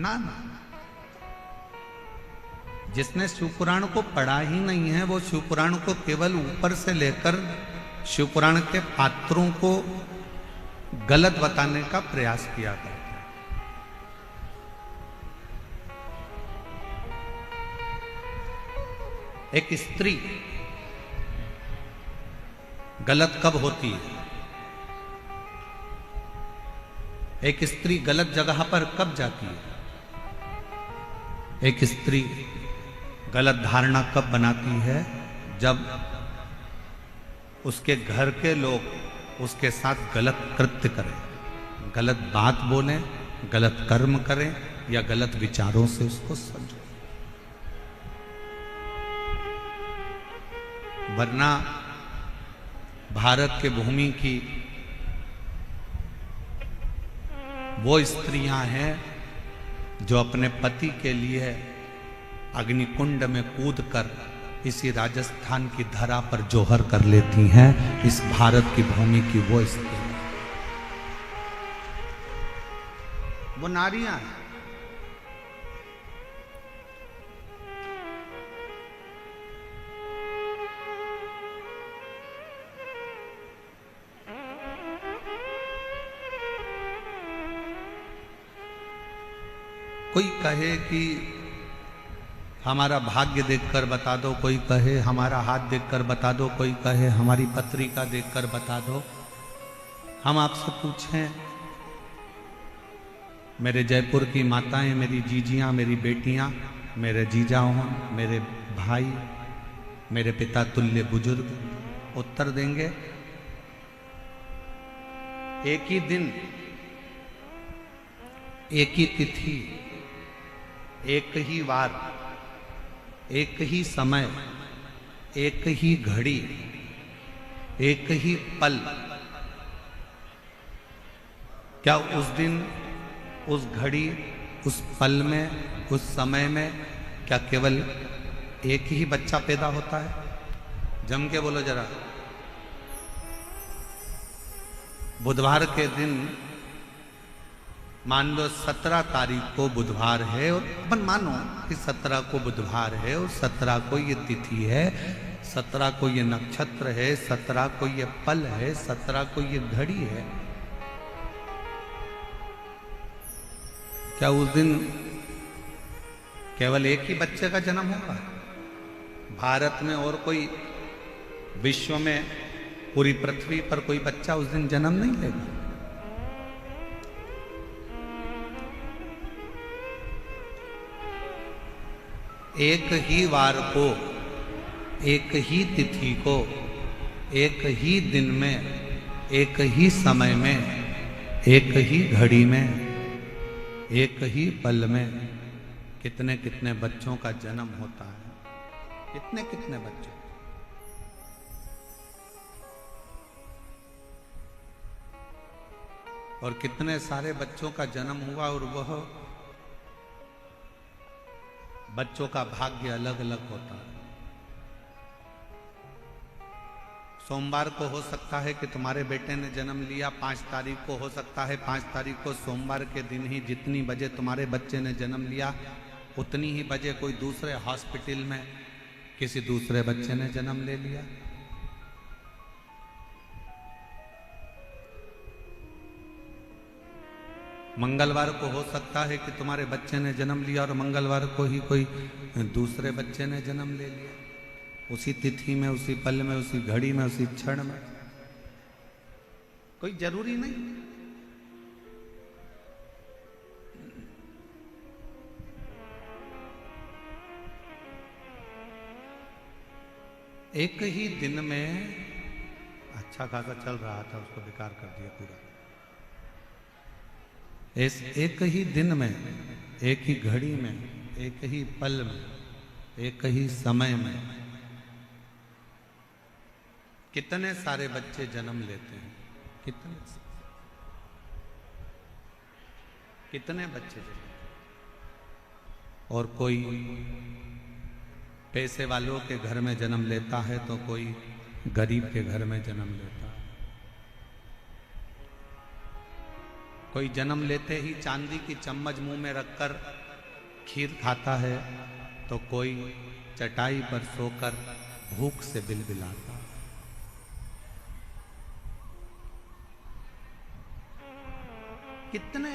ना ना, जिसने शिवपुराण को पढ़ा ही नहीं है वो शिवपुराण को केवल ऊपर से लेकर शिवपुराण के पात्रों को गलत बताने का प्रयास किया करता है। एक स्त्री गलत कब होती है? एक स्त्री गलत जगह पर कब जाती है? एक स्त्री गलत धारणा कब बनाती है? जब उसके घर के लोग उसके साथ गलत कृत्य करें, गलत बात बोलें, गलत कर्म करें या गलत विचारों से उसको समझें। वरना भारत के भूमि की वो स्त्रियां हैं जो अपने पति के लिए अग्निकुंड में कूदकर इसी राजस्थान की धरा पर जोहर कर लेती हैं। इस भारत की भूमि की वो स्त्री, वो नारियां हैं। कोई कहे कि हमारा भाग्य देखकर बता दो, कोई कहे हमारा हाथ देखकर बता दो, कोई कहे हमारी पत्रिका देखकर बता दो। हम आपसे पूछें, मेरे जयपुर की माताएं, मेरी जीजियां, मेरी बेटियां, मेरे जीजा, मेरे भाई, मेरे पिता तुल्य बुजुर्ग उत्तर देंगे? एक ही दिन, एक ही तिथि, एक ही वार, एक ही समय, एक ही घड़ी, एक ही पल, क्या उस दिन, उस घड़ी, उस पल में, उस समय में क्या केवल एक ही बच्चा पैदा होता है? जम के बोलो जरा। बुधवार के दिन मान लो 17 तारीख को बुधवार है, और अपन मानो कि 17 को बुधवार है और 17 को ये तिथि है, 17 को ये नक्षत्र है, 17 को ये पल है, 17 को ये घड़ी है। क्या उस दिन केवल एक ही बच्चे का जन्म होगा? भारत में और कोई, विश्व में, पूरी पृथ्वी पर कोई बच्चा उस दिन जन्म नहीं लेगा। एक ही वार को, एक ही तिथि को, एक ही दिन में, एक ही समय में, एक ही घड़ी में, एक ही पल में कितने कितने बच्चों का जन्म होता है। कितने कितने बच्चों। और कितने सारे बच्चों का जन्म हुआ, और वह बच्चों का भाग्य अलग अलग होता है। सोमवार को हो सकता है कि तुम्हारे बेटे ने जन्म लिया, 5 तारीख को हो सकता है, 5 तारीख को सोमवार के दिन ही जितनी बजे तुम्हारे बच्चे ने जन्म लिया उतनी ही बजे कोई दूसरे हॉस्पिटल में किसी दूसरे बच्चे ने जन्म ले लिया। मंगलवार को हो सकता है कि तुम्हारे बच्चे ने जन्म लिया और मंगलवार को ही कोई दूसरे बच्चे ने जन्म ले लिया, उसी तिथि में, उसी पल में, उसी घड़ी में, उसी क्षण में। कोई जरूरी नहीं। एक ही दिन में अच्छा खासा चल रहा था, उसको बेकार कर दिया पूरा। एक ही दिन में, एक ही घड़ी में, एक ही पल में, एक ही समय में कितने सारे बच्चे जन्म लेते हैं। कितने बच्चे जन्म। और कोई पैसे वालों के घर में जन्म लेता है तो कोई गरीब के घर में जन्म लेता है। कोई जन्म लेते ही चांदी की चम्मच मुंह में रखकर खीर खाता है, तो कोई चटाई पर सोकर भूख से बिलबिलाता। कितने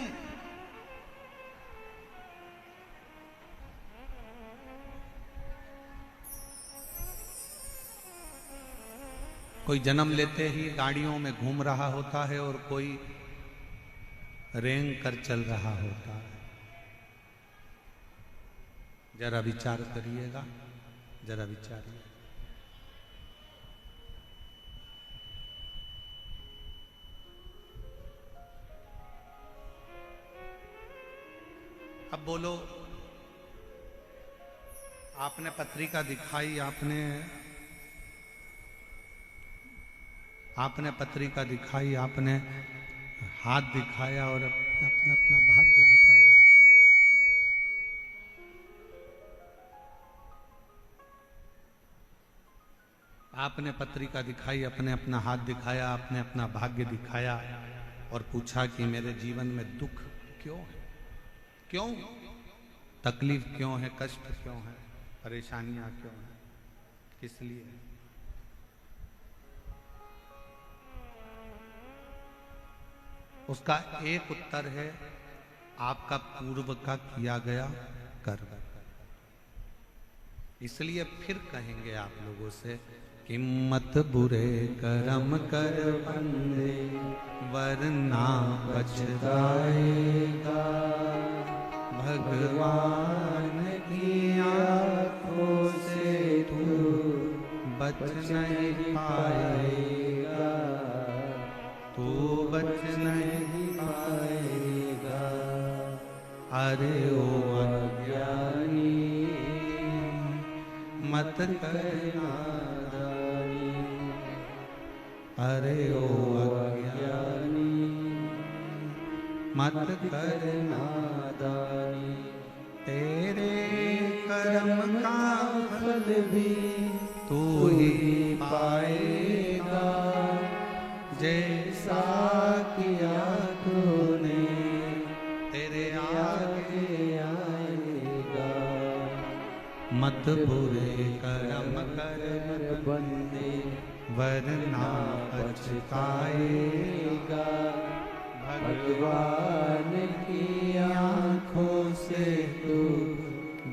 कोई जन्म लेते ही गाड़ियों में घूम रहा होता है और कोई रेंग कर चल रहा होता है। जरा विचार करिएगा, जरा विचारिए। अब बोलो, आपने पत्रिका दिखाई, आपने पत्रिका दिखाई, आपने हाथ दिखाया और अपना अपना भाग्य बताया। आपने पत्रिका दिखाई, अपने अपना हाथ दिखाया, आपने अपना भाग्य दिखाया और पूछा कि मेरे जीवन में दुख क्यों है, क्यों तकलीफ क्यों है, कष्ट क्यों है, परेशानियां क्यों हैं, किस लिए? उसका एक उत्तर है आपका पूर्व का किया गया कर्म। इसलिए फिर कहेंगे आप लोगों से कि मत बुरे कर्म कर बंदे वरना पछताएगा, भगवान की आंखों से तू बच नहीं पाएगा, तू बच नहीं पाएगा। अरे ओ अज्ञानी मत करना दानी, अरे ओ अज्ञानी मत करना दानी। तेरे कर्म का फल भी तू ही पाएगा, जैसा किया तूने तेरे आगे आएगा। मत बुरे कर्म कर बंदे वरना पछताएगा, भगवान की आंखों से तू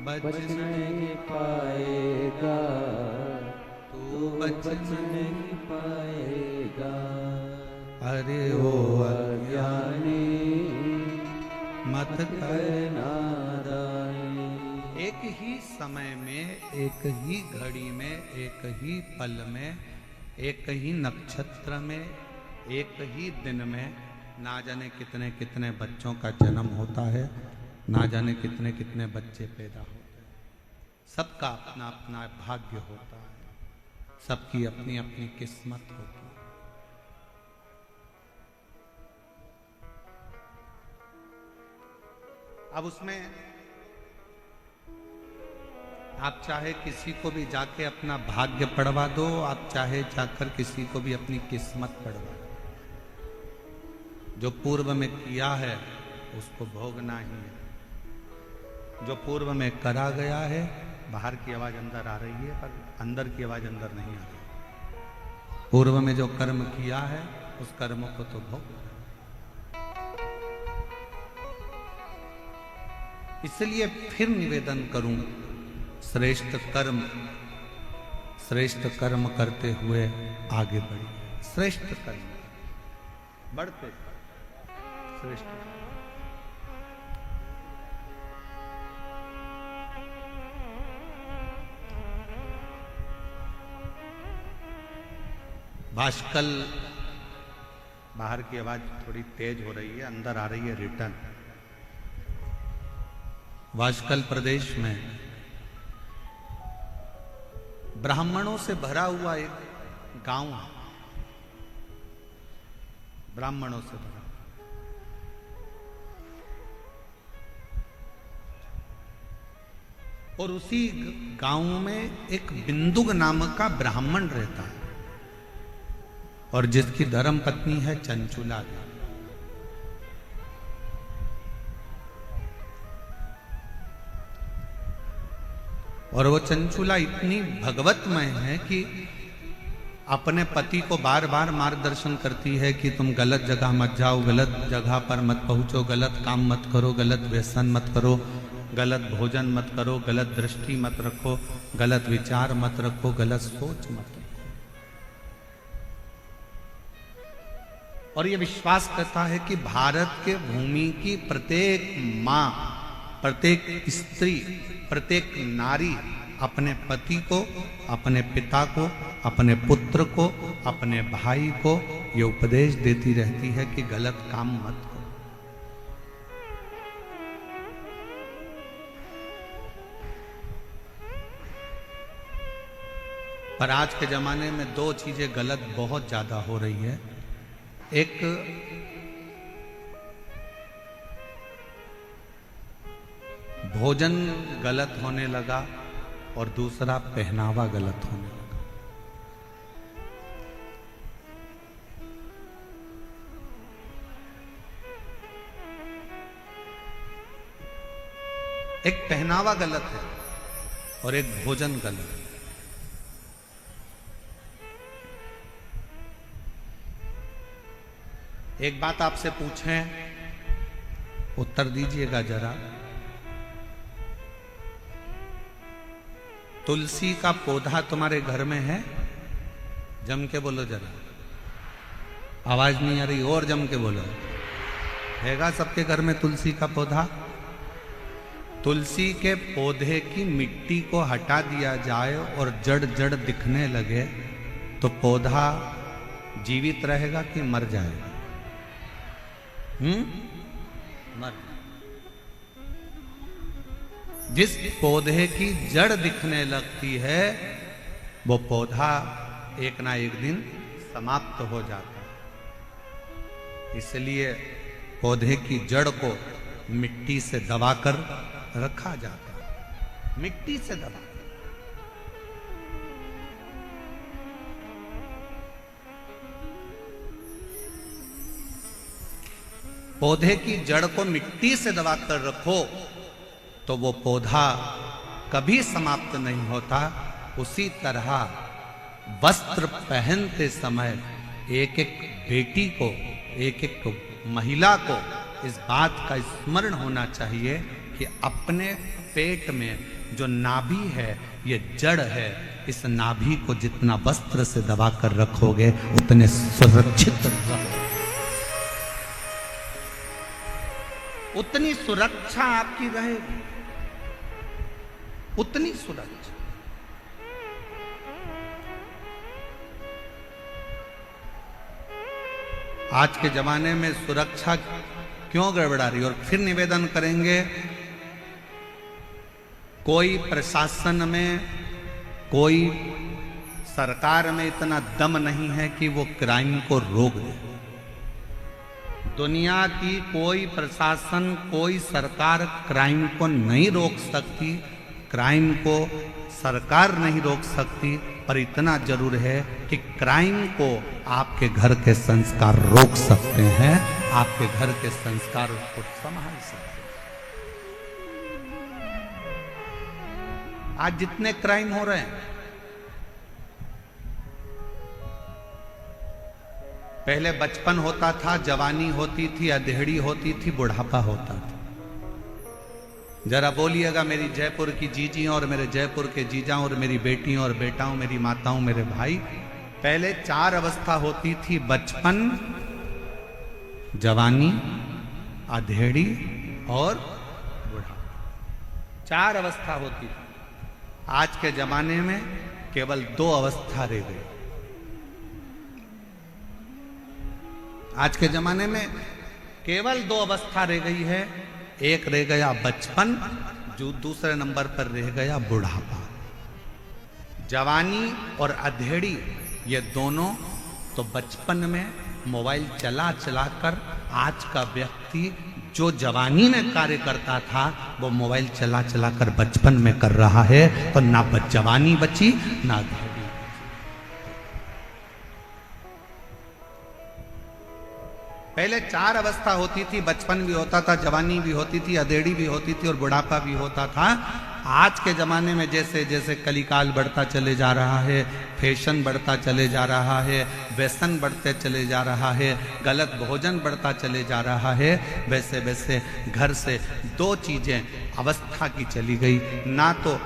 बच नहीं पाएगा, तू बच नहीं पाएगा। अरे ओ अज्ञानी मत करना दानी। एक ही समय में, एक ही घड़ी में, एक ही पल में, एक ही नक्षत्र में, एक ही दिन में ना जाने कितने कितने बच्चों का जन्म होता है, ना जाने कितने कितने बच्चे पैदा होते हैं। सबका अपना अपना भाग्य होता है, सबकी अपनी अपनी किस्मत होती है। अब उसमें आप चाहे किसी को भी जाके अपना भाग्य पढ़वा दो, आप चाहे जाकर किसी को भी अपनी किस्मत पढ़वा दो, जो पूर्व में किया है उसको भोगना ही है। जो पूर्व में करा गया है, बाहर की आवाज अंदर आ रही है पर अंदर की आवाज अंदर नहीं आ रही। पूर्व में जो कर्म किया है उस कर्म को तो भोगना। इसलिए फिर निवेदन करूं, श्रेष्ठ कर्म करते हुए आगे बढ़िए। श्रेष्ठ कर्म बढ़ते श्रेष्ठ। भाष्कल, बाहर की आवाज थोड़ी तेज हो रही है, अंदर आ रही है रिटर्न। भाष्कल प्रदेश में ब्राह्मणों से भरा हुआ एक गांव है, ब्राह्मणों से भरा। और उसी गांव में एक बिंदुक नामक का ब्राह्मण रहता है और जिसकी धर्म पत्नी है चंचुला देवी। और वो चंचुला इतनी भगवतमय है कि अपने पति को बार बार मार्गदर्शन करती है कि तुम गलत जगह मत जाओ, गलत जगह पर मत पहुंचो, गलत काम मत करो, गलत व्यसन मत करो, गलत भोजन मत करो, गलत दृष्टि मत रखो, गलत विचार मत रखो, गलत सोच मत रखो। और ये विश्वास करता है कि भारत के भूमि की प्रत्येक माँ, प्रत्येक स्त्री, प्रत्येक नारी अपने पति को, अपने पिता को, अपने पुत्र को, अपने भाई को ये उपदेश देती रहती है कि गलत काम मत करो। पर आज के जमाने में दो चीजें गलत बहुत ज्यादा हो रही है। एक भोजन गलत होने लगा और दूसरा पहनावा गलत होने लगा। एक पहनावा गलत है और एक भोजन गलत है। एक बात आपसे पूछें, उत्तर दीजिएगा जरा। तुलसी का पौधा तुम्हारे घर में है? जम के बोलो जरा, आवाज नहीं आ रही, और जम के बोलो। हैगा सबके घर में तुलसी का पौधा? तुलसी के पौधे की मिट्टी को हटा दिया जाए और जड़ जड़ दिखने लगे तो पौधा जीवित रहेगा कि मर जाएगा? मर। जिस पौधे की जड़ दिखने लगती है वो पौधा एक ना एक दिन समाप्त हो जाता है। इसलिए पौधे की जड़ को मिट्टी से दबाकर रखा जाता है, मिट्टी से दबा। पौधे की जड़ को मिट्टी से दबाकर रखो तो वो पौधा कभी समाप्त नहीं होता। उसी तरह वस्त्र पहनते समय एक एक बेटी को, एक एक महिला को इस बात का स्मरण होना चाहिए कि अपने पेट में जो नाभि है ये जड़ है। इस नाभि को जितना वस्त्र से दबाकर रखोगे उतने सुरक्षित रहोगे, उतनी सुरक्षा आपकी रहेगी, उतनी सुरक्षा। आज के जमाने में सुरक्षा क्यों गड़बड़ा रही? और फिर निवेदन करेंगे, कोई प्रशासन में, कोई सरकार में इतना दम नहीं है कि वो क्राइम को रोक दे। दुनिया की कोई प्रशासन, कोई सरकार क्राइम को नहीं रोक सकती, क्राइम को सरकार नहीं रोक सकती, पर इतना जरूर है कि क्राइम को आपके घर के संस्कार रोक सकते हैं, आपके घर के संस्कार को संभाल सकते हैं। आज जितने क्राइम हो रहे हैं, पहले बचपन होता था, जवानी होती थी, अधेड़ी होती थी, बुढ़ापा होता था। जरा बोलिएगा मेरी जयपुर की जीजियां और मेरे जयपुर के जीजाओं और मेरी बेटियों और बेटाओं, मेरी माताओं, मेरे भाई, पहले 4 अवस्था होती थी, बचपन, जवानी, अधेड़ी और बुढ़ापा। 4 अवस्था होती थी। आज के जमाने में केवल 2 अवस्था रह गई। आज के जमाने में केवल 2 अवस्था रह गई है। एक रह गया बचपन, जो दूसरे नंबर पर रह गया बुढ़ापा। जवानी और अधेड़ी ये दोनों तो बचपन में मोबाइल चला चला कर आज का व्यक्ति जो जवानी में कार्य करता था वो मोबाइल चला चला कर बचपन में कर रहा है, तो ना जवानी बची ना अधेड़ी। पहले 4 अवस्था होती थी, बचपन भी होता था, जवानी भी होती थी, अधेड़ी भी होती थी और बुढ़ापा भी होता था। आज के ज़माने में जैसे जैसे कलिकाल बढ़ता चले जा रहा है, फैशन बढ़ता चले जा रहा है, व्यसन बढ़ते चले जा रहा है, गलत भोजन बढ़ता चले जा रहा है, वैसे वैसे घर से दो चीज़ें अवस्था की चली गई, ना तो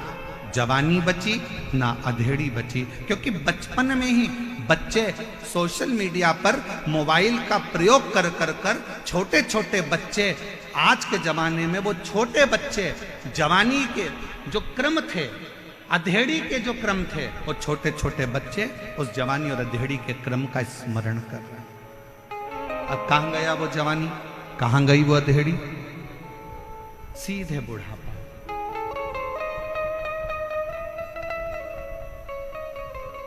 जवानी बची ना अधेड़ी बची। क्योंकि बचपन में ही बच्चे सोशल मीडिया पर मोबाइल का प्रयोग कर कर कर छोटे छोटे बच्चे, आज के ज़माने में वो छोटे बच्चे जवानी के जो क्रम थे, अधेड़ी के जो क्रम थे, वो छोटे छोटे बच्चे उस जवानी और अधेड़ी के क्रम का स्मरण कर रहे हैं। अब कहाँ गया वो जवानी, कहाँ गई वो अधेड़ी? सीधे बुढ़ापा।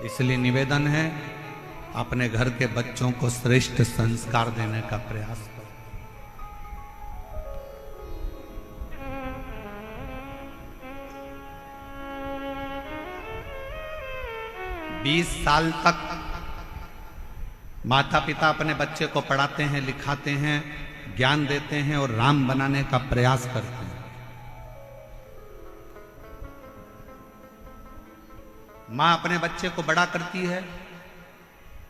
इसलिए निवेदन है, अपने घर के बच्चों को श्रेष्ठ संस्कार देने का प्रयास करो। 20 साल तक माता पिता अपने बच्चे को पढ़ाते हैं, लिखाते हैं, ज्ञान देते हैं और राम बनाने का प्रयास करते हैं। माँ अपने बच्चे को बड़ा करती है,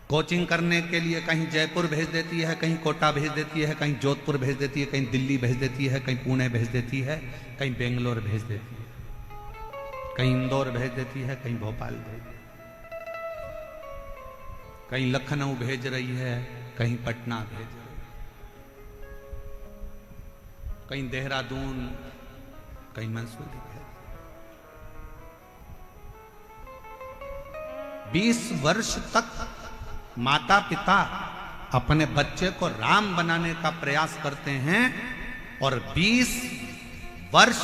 कोचिंग करने के लिए कहीं जयपुर भेज देती है, कहीं कोटा भेज देती है, कहीं जोधपुर भेज देती है, कहीं दिल्ली भेज देती है, कहीं पुणे भेज देती है, कहीं बेंगलोर भेज देती है, कहीं इंदौर भेज देती है, कहीं भोपाल भेज देती है, कहीं लखनऊ भेज रही है, कहीं पटना भेज रही है, कहीं देहरादून, कहीं मंसूरी भेज। 20 वर्ष तक माता पिता अपने बच्चे को राम बनाने का प्रयास करते हैं और 20 वर्ष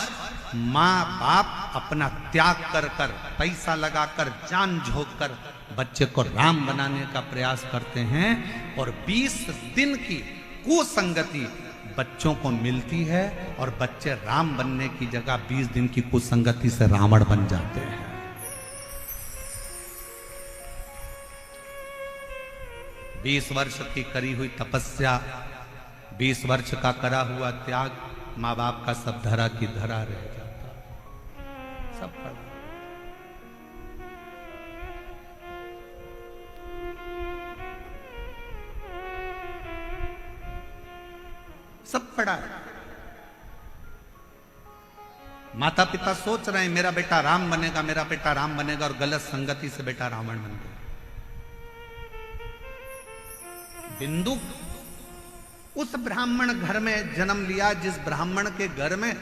माँ बाप अपना त्याग कर कर, पैसा लगाकर, जान झोंक कर बच्चे को राम बनाने का प्रयास करते हैं और 20 दिन की कुसंगति बच्चों को मिलती है और बच्चे राम बनने की जगह 20 दिन की कुसंगति से रावण बन जाते हैं। 20 वर्ष की करी हुई तपस्या, 20 वर्ष का करा हुआ त्याग, माँ बाप का सब धरा की धरा रह जाता, सब पड़ा। सब पड़ा है। माता पिता सोच रहे हैं मेरा बेटा राम बनेगा, मेरा बेटा राम बनेगा, और गलत संगति से बेटा रावण बन गया। बिंदु उस ब्राह्मण घर में जन्म लिया जिस ब्राह्मण के घर में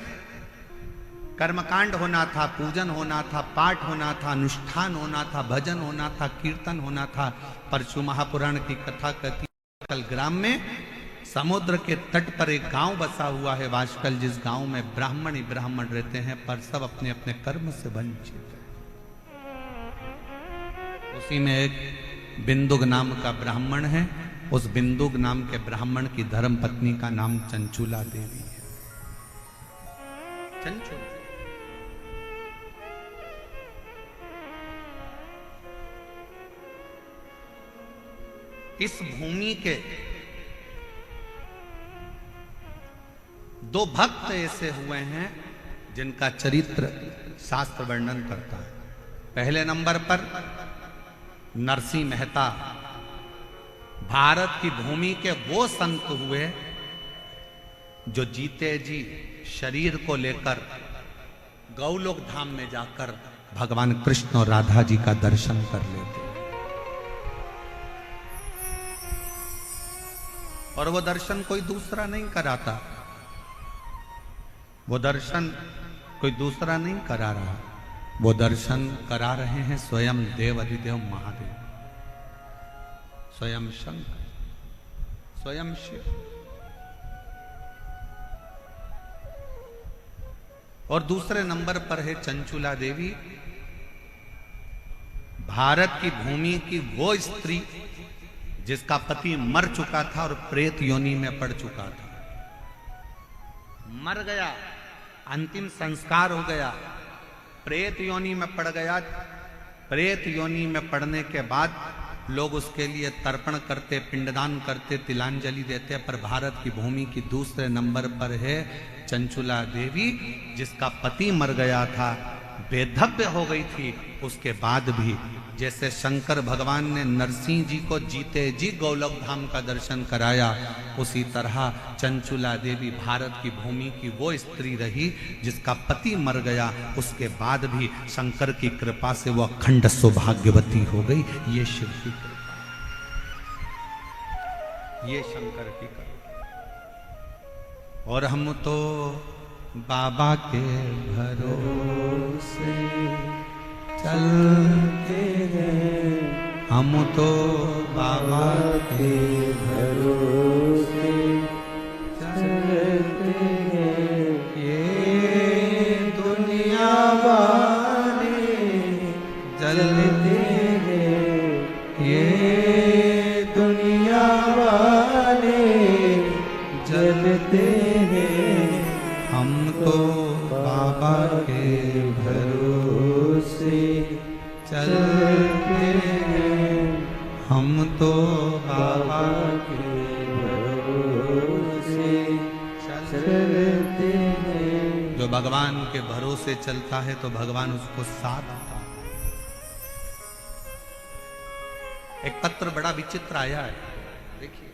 कर्मकांड होना था, पूजन होना था, पाठ होना था, अनुष्ठान होना था, भजन होना था, कीर्तन होना था। परशु महापुराण की कथा कहती है, वाशकल ग्राम में समुद्र के तट पर एक गांव बसा हुआ है वाशकल, जिस गांव में ब्राह्मण ही ब्राह्मण रहते हैं, पर सब अपने अपने कर्म से वंचित है। उसी में एक बिंदुक नाम का ब्राह्मण है। उस बिंदुक नाम के ब्राह्मण की धर्म पत्नी का नाम चंचुला देवी है। चंचुला इस भूमि के दो भक्त ऐसे हुए हैं जिनका चरित्र शास्त्र वर्णन करता है। पहले नंबर पर नरसिंह मेहता, भारत की भूमि के वो संत हुए जो जीते जी शरीर को लेकर गौलोक धाम में जाकर भगवान कृष्ण और राधा जी का दर्शन कर लेते, और वो दर्शन कोई दूसरा नहीं कराता, वो दर्शन कोई दूसरा नहीं करा रहा, वो दर्शन करा रहे हैं स्वयं देव अधिदेव महादेव, स्वयं शंकर, स्वयं शिव। और दूसरे नंबर पर है चंचुला देवी, भारत की भूमि की वो स्त्री जिसका पति मर चुका था और प्रेत योनि में पड़ चुका था, मर गया, अंतिम संस्कार हो गया, प्रेत योनि में पड़ गया। प्रेत योनि में पड़ने के बाद लोग उसके लिए तर्पण करते, पिंडदान करते, तिलांजलि देते, पर भारत की भूमि की दूसरे नंबर पर है चंचुला देवी, जिसका पति मर गया था, बेधव्य हो गई थी। उसके बाद भी जैसे शंकर भगवान ने नरसिंह जी को जीते जी गोलोक धाम का दर्शन कराया, उसी तरह चंचुला देवी भारत की भूमि की वो स्त्री रही जिसका पति मर गया, उसके बाद भी शंकर की कृपा से वो अखंड सौभाग्यवती हो गई। ये शिव की कृपा, ये शंकर की कृपा। और हम तो बाबा के भरोसे चलते हैं, हम तो बाबा के भरोसे चलते हैं। ये दुनिया वाले जलते हैं, ये दुनिया वाले जलते हैं, हम तो बाबा के भरोसे चलते हैं, हम तो बाबा के भरोसे चलते हैं। जो भगवान के भरोसे चलता है तो भगवान उसको साथ देता है। एक पत्र बड़ा विचित्र आया है, देखिए।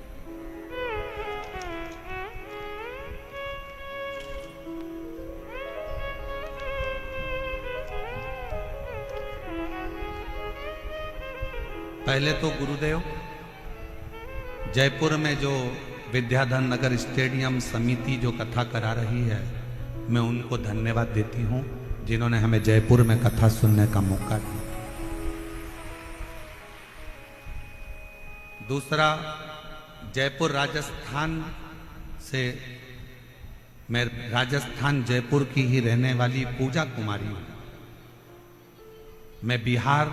पहले तो गुरुदेव जयपुर में जो विद्याधर नगर स्टेडियम समिति जो कथा करा रही है, मैं उनको धन्यवाद देती हूं जिन्होंने हमें जयपुर में कथा सुनने का मौका दिया। दूसरा, जयपुर राजस्थान से, मैं राजस्थान जयपुर की ही रहने वाली पूजा कुमारी हूं। मैं बिहार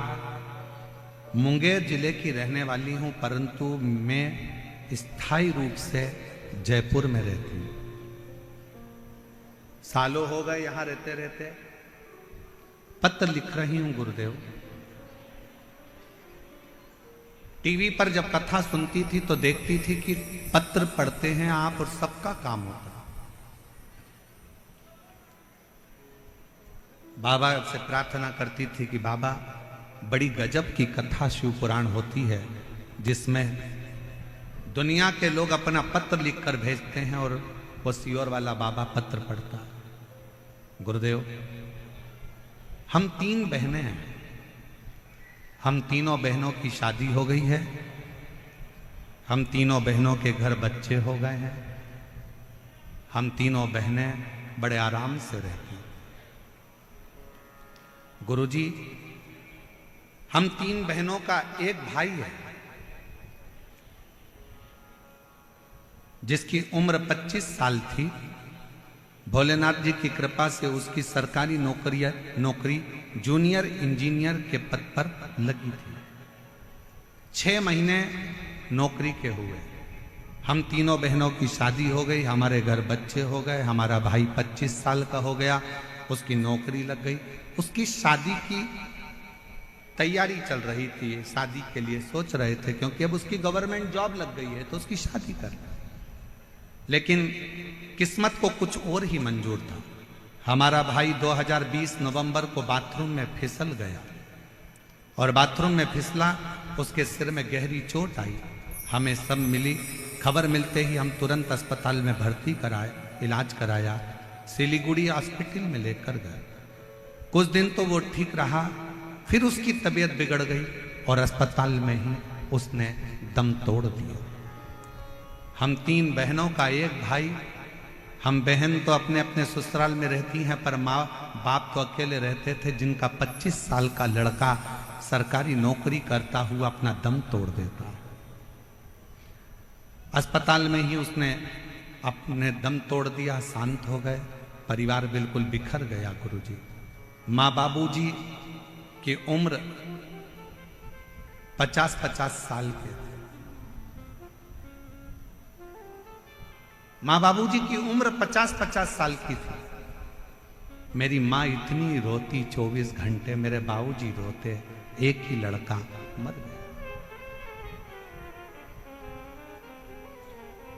मुंगेर जिले की रहने वाली हूं, परंतु मैं स्थायी रूप से जयपुर में रहती हूं। सालों हो गए यहां रहते रहते। पत्र लिख रही हूं गुरुदेव। टीवी पर जब कथा सुनती थी तो देखती थी कि पत्र पढ़ते हैं आप और सबका काम होता है। बाबा से प्रार्थना करती थी कि बाबा, बड़ी गजब की कथा शिव पुराण होती है जिसमें दुनिया के लोग अपना पत्र लिखकर भेजते हैं और वो सियोर वाला बाबा पत्र पढ़ता है। गुरुदेव, हम 3 बहनें हैं, हम तीनों बहनों की शादी हो गई है, हम तीनों बहनों के घर बच्चे हो गए हैं, हम तीनों बहनें बड़े आराम से रहती हैं। गुरुजी, हम 3 बहनों का एक भाई है जिसकी उम्र 25 साल थी। भोलेनाथ जी की कृपा से उसकी सरकारी नौकरी जूनियर इंजीनियर के पद पर लगी थी। 6 महीने नौकरी के हुए, हम तीनों बहनों की शादी हो गई, हमारे घर बच्चे हो गए, हमारा भाई 25 साल का हो गया, उसकी नौकरी लग गई। उसकी शादी की तैयारी चल रही थी, शादी के लिए सोच रहे थे क्योंकि अब उसकी गवर्नमेंट जॉब लग गई है तो उसकी शादी कर। लेकिन किस्मत को कुछ और ही मंजूर था। हमारा भाई 2020 नवंबर को बाथरूम में फिसल गया और बाथरूम में फिसला, उसके सिर में गहरी चोट आई। हमें सब मिली, खबर मिलते ही हम तुरंत अस्पताल में भर्ती कराए, इलाज कराया, सिलीगुड़ी हॉस्पिटल में लेकर गए। कुछ दिन तो वो ठीक रहा, फिर उसकी तबीयत बिगड़ गई और अस्पताल में ही उसने दम तोड़ दिया। हम 3 बहनों का एक भाई, हम बहन तो अपने अपने ससुराल में रहती हैं, पर माँ बाप तो अकेले रहते थे, जिनका 25 साल का लड़का सरकारी नौकरी करता हुआ अपना दम तोड़ देता। अस्पताल में ही उसने अपने दम तोड़ दिया, शांत हो गए, परिवार बिल्कुल बिखर गया। गुरुजी, माँ बाबूजी की उम्र 50-50 साल के थे। माँ बाबूजी की उम्र 50-50 साल की थी। मेरी माँ इतनी रोती 24 घंटे, मेरे बाबूजी रोते, एक ही लड़का मर गया।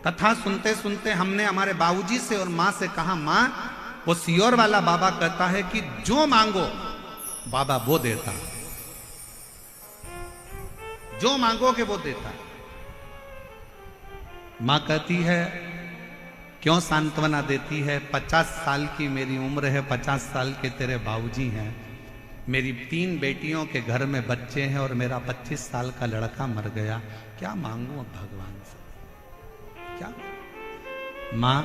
कथा सुनते सुनते हमने हमारे बाबूजी से और माँ से कहा, माँ वो सियोर वाला बाबा कहता है कि जो मांगो बाबा वो देता, जो मांगोगे वो देता। माँ कहती है क्यों सांत्वना देती है, 50 साल की मेरी उम्र है, 50 साल के तेरे बाबूजी हैं, मेरी 3 बेटियों के घर में बच्चे हैं और मेरा 25 साल का लड़का मर गया, क्या मांगू अब भगवान से, क्या। माँ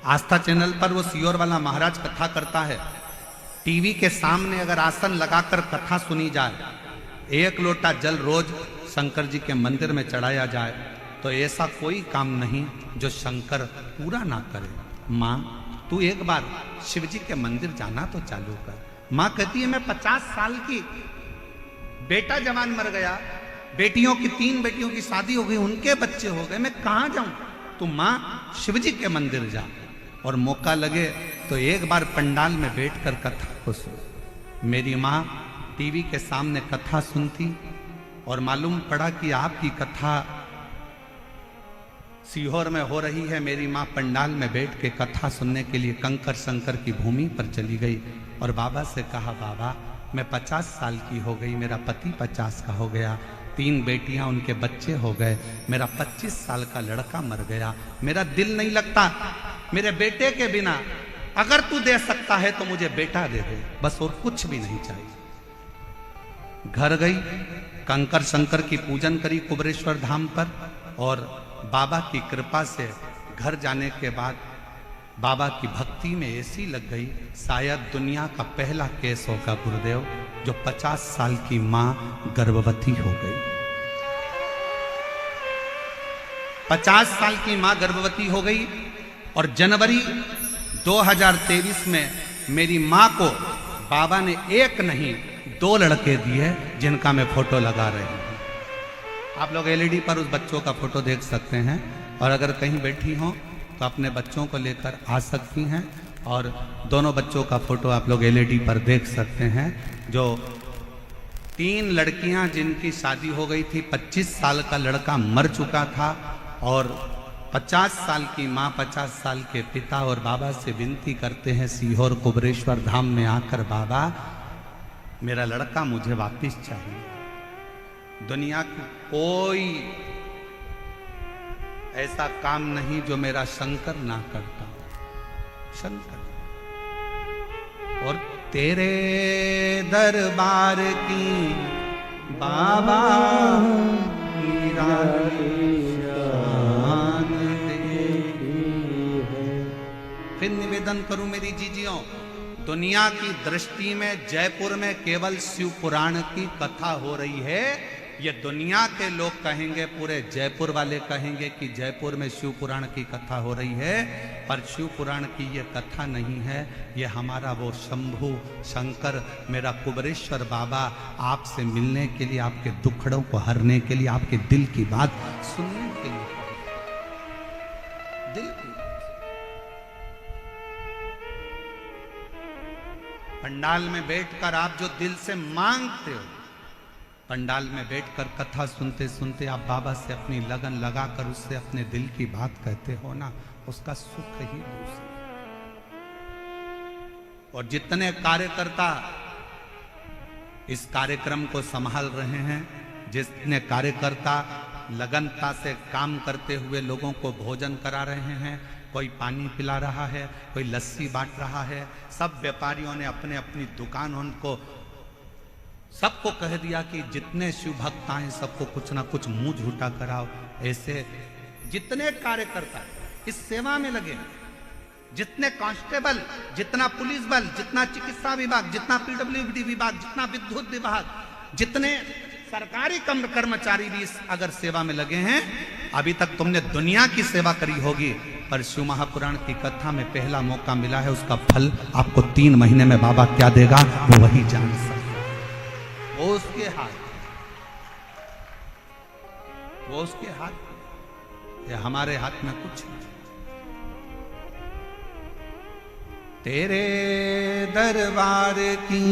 आस्था चैनल पर वो सियोर वाला महाराज कथा करता है, टीवी के सामने अगर आसन लगाकर कथा सुनी जाए, 1 लोटा जल रोज शंकर जी के मंदिर में चढ़ाया जाए, तो ऐसा कोई काम नहीं जो शंकर पूरा ना करे। माँ तू एक बार शिव जी के मंदिर जाना तो चालू कर। माँ कहती है मैं 50 साल की, बेटा जवान मर गया, बेटियों की 3 बेटियों की शादी हो गई, उनके बच्चे हो गए, मैं कहाँ जाऊं। तू माँ शिव जी के मंदिर जा और मौका लगे तो एक बार पंडाल में बैठकर कथा को सुन। मेरी माँ टीवी के सामने कथा सुनती और मालूम पड़ा कि आपकी कथा सीहोर में हो रही है। मेरी माँ पंडाल में बैठ के कथा सुनने के लिए कंकर शंकर की भूमि पर चली गई और बाबा से कहा, बाबा मैं 50 साल की हो गई, मेरा पति 50 का हो गया, 3 बेटियां उनके बच्चे हो गए, मेरा 25 साल का लड़का मर गया, मेरा दिल नहीं लगता मेरे बेटे के बिना, अगर तू दे सकता है तो मुझे बेटा दे दे, बस और कुछ भी नहीं चाहिए। घर गई, कंकर शंकर की पूजन करी कुबरेश्वर धाम पर और बाबा की कृपा से घर जाने के बाद बाबा की भक्ति में ऐसी लग गई, शायद दुनिया का पहला केस होगा गुरुदेव जो 50 साल की मां गर्भवती हो गई। 50 साल की मां गर्भवती हो गई और जनवरी 2023 में मेरी मां को बाबा ने 1 नहीं 2 लड़के दिए जिनका मैं फोटो लगा रही हूं। आप लोग एलईडी पर उस बच्चों का फोटो देख सकते हैं और अगर कहीं बैठी हो तो अपने बच्चों को लेकर आ सकती हैं और दोनों बच्चों का फोटो आप लोग एलईडी पर देख सकते हैं। जो 3 लड़कियां जिनकी शादी हो गई थी, 25 साल का लड़का मर चुका था और 50 साल की माँ, 50 साल के पिता और बाबा से विनती करते हैं सीहोर कुबरेश्वर धाम में आकर, बाबा मेरा लड़का मुझे वापिस चाहिए। दुनिया की कोई ऐसा काम नहीं जो मेरा शंकर ना करता, शंकर। और तेरे दरबार की बाबा फिर निवेदन करूं मेरी जीजियों, दुनिया की दृष्टि में जयपुर में केवल शिव पुराण की कथा हो रही है। ये दुनिया के लोग कहेंगे, पूरे जयपुर वाले कहेंगे कि जयपुर में शिव पुराण की कथा हो रही है, पर शिव पुराण की ये कथा नहीं है। ये हमारा वो शंभु शंकर, मेरा कुबरेश्वर बाबा आपसे मिलने के लिए, आपके दुखड़ों को हरने के लिए, आपके दिल की बात सुनने के लिए, दिल की पंडाल में बैठकर आप जो दिल से मांगते हो, पंडाल में बैठकर कथा सुनते सुनते आप बाबा से अपनी लगन लगाकर उससे अपने दिल की बात कहते हो ना, उसका सुख ही दूसरा। और जितने कार्यकर्ता इस कार्यक्रम को संभाल रहे हैं, जितने कार्यकर्ता लगनता से काम करते हुए लोगों को भोजन करा रहे हैं, कोई पानी पिला रहा है, कोई लस्सी बांट रहा है, सब व्यापारियों ने अपने अपनी दुकान उनको सबको कह दिया कि जितने शिव भक्त आए सबको कुछ ना कुछ मुंह झूठा कराओ। ऐसे जितने कार्यकर्ता इस सेवा में लगे, जितने कांस्टेबल, जितना पुलिस बल, जितना चिकित्सा विभाग, जितना पीडब्ल्यूडी विभाग, जितना विद्युत विभाग, जितने सरकारी कर्मचारी भी इस अगर सेवा में लगे हैं, अभी तक तुमने दुनिया की सेवा करी होगी, पर शिव महापुराण की कथा में पहला मौका मिला है, उसका फल आपको 3 महीने में बाबा क्या देगा वो वही जान सकता। वो उसके हाथ, वो उसके हाथ, ये हमारे हाथ में कुछ नहीं। तेरे दरबार की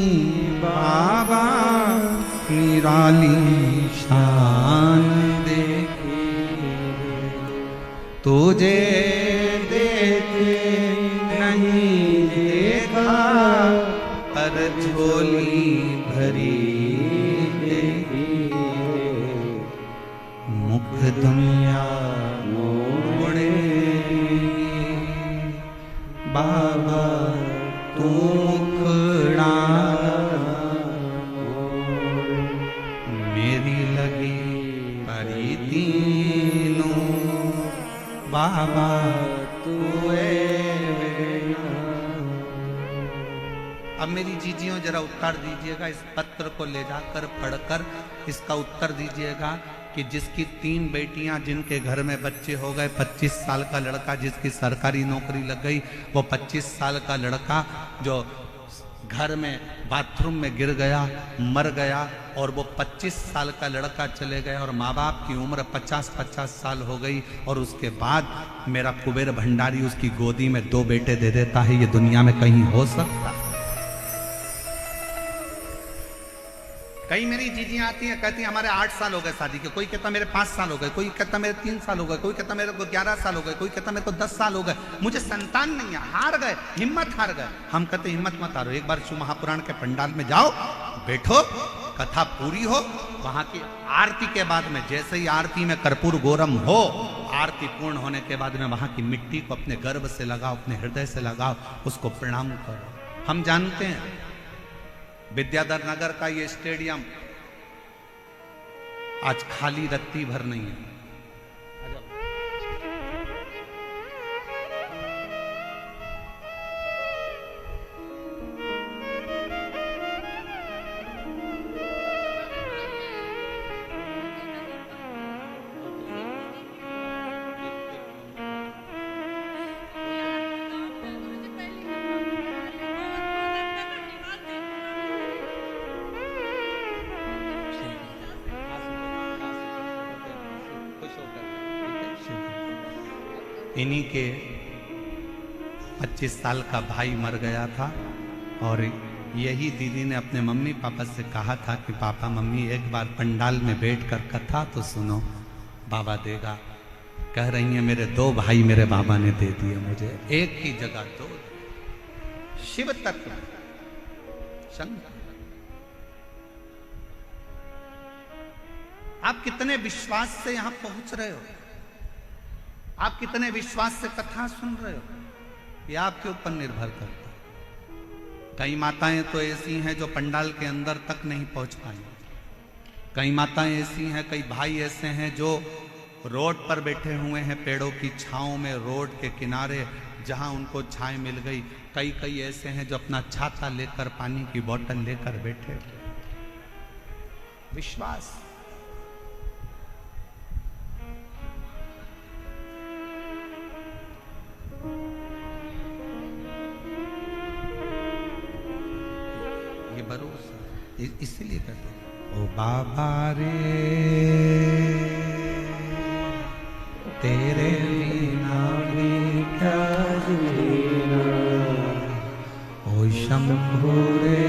बाबा निराली शान देखी, तुझे देखे नहीं देखा, पर झोली भरी देखी, मुख दुनिया मोड़े बाबा तू मुखड़ा मेरी लगी परी तीनों बाबा तू। अब मेरी जीजियों जरा उत्तर दीजिएगा, इस पत्र को ले जाकर पढ़कर इसका उत्तर दीजिएगा कि जिसकी 3 बेटियां, जिनके घर में बच्चे हो गए, 25 साल का लड़का जिसकी सरकारी नौकरी लग गई, वो 25 साल का लड़का जो घर में बाथरूम में गिर गया, मर गया, और वो 25 साल का लड़का चले गए और माँ बाप की उम्र 50-50 साल हो गई, और उसके बाद मेरा कुबेर भंडारी उसकी गोदी में 2 बेटे दे देता है। ये दुनिया में कहीं हो सकता? कई मेरी जीजियां आती हैं, कहती हैं हमारे 8 साल हो गए शादी के, कोई कहता मेरे 5 साल हो गए, कोई कहता मेरे 3 साल हो गए, कोई कहता मेरे को 11 साल हो गए, कोई कहता मेरे को 10 साल हो गए, मुझे संतान नहीं है, हार गए, हिम्मत हार गए। हम कहते हिम्मत मत हारो, एक बार शिव महापुराण के पंडाल में जाओ, बैठो, कथा पूरी हो, वहां की आरती के बाद में, जैसे ही आरती में कर्पूर गौरम हो, आरती पूर्ण होने के बाद में वहां की मिट्टी को अपने गर्भ से लगाओ, अपने हृदय से लगाओ, उसको प्रणाम करो। हम जानते हैं विद्याधर नगर का ये स्टेडियम आज खाली रत्ती भर नहीं है। इन्हीं के 25 साल का भाई मर गया था, और यही दीदी ने अपने मम्मी पापा से कहा था कि पापा मम्मी एक बार पंडाल में बैठकर कथा तो सुनो, बाबा देगा। कह रही हैं मेरे 2 भाई मेरे बाबा ने दे दिए मुझे, एक ही जगह 2। शिव तत्व शंकर, आप कितने विश्वास से यहां पहुंच रहे हो, आप कितने विश्वास से कथा सुन रहे हो, ये आपके ऊपर निर्भर करता है। कई माताएं तो ऐसी हैं जो पंडाल के अंदर तक नहीं पहुंच पाई, कई माताएं ऐसी हैं, कई भाई ऐसे हैं जो रोड पर बैठे हुए हैं, पेड़ों की छांव में, रोड के किनारे जहां उनको छाए मिल गई। कई ऐसे हैं जो अपना छाता लेकर, पानी की बोतल लेकर बैठे। विश्वास, ये भरोसा, इसीलिए कहते ओ बाबा रे तेरे बिना भी क्या जीना, ओ शंभू रे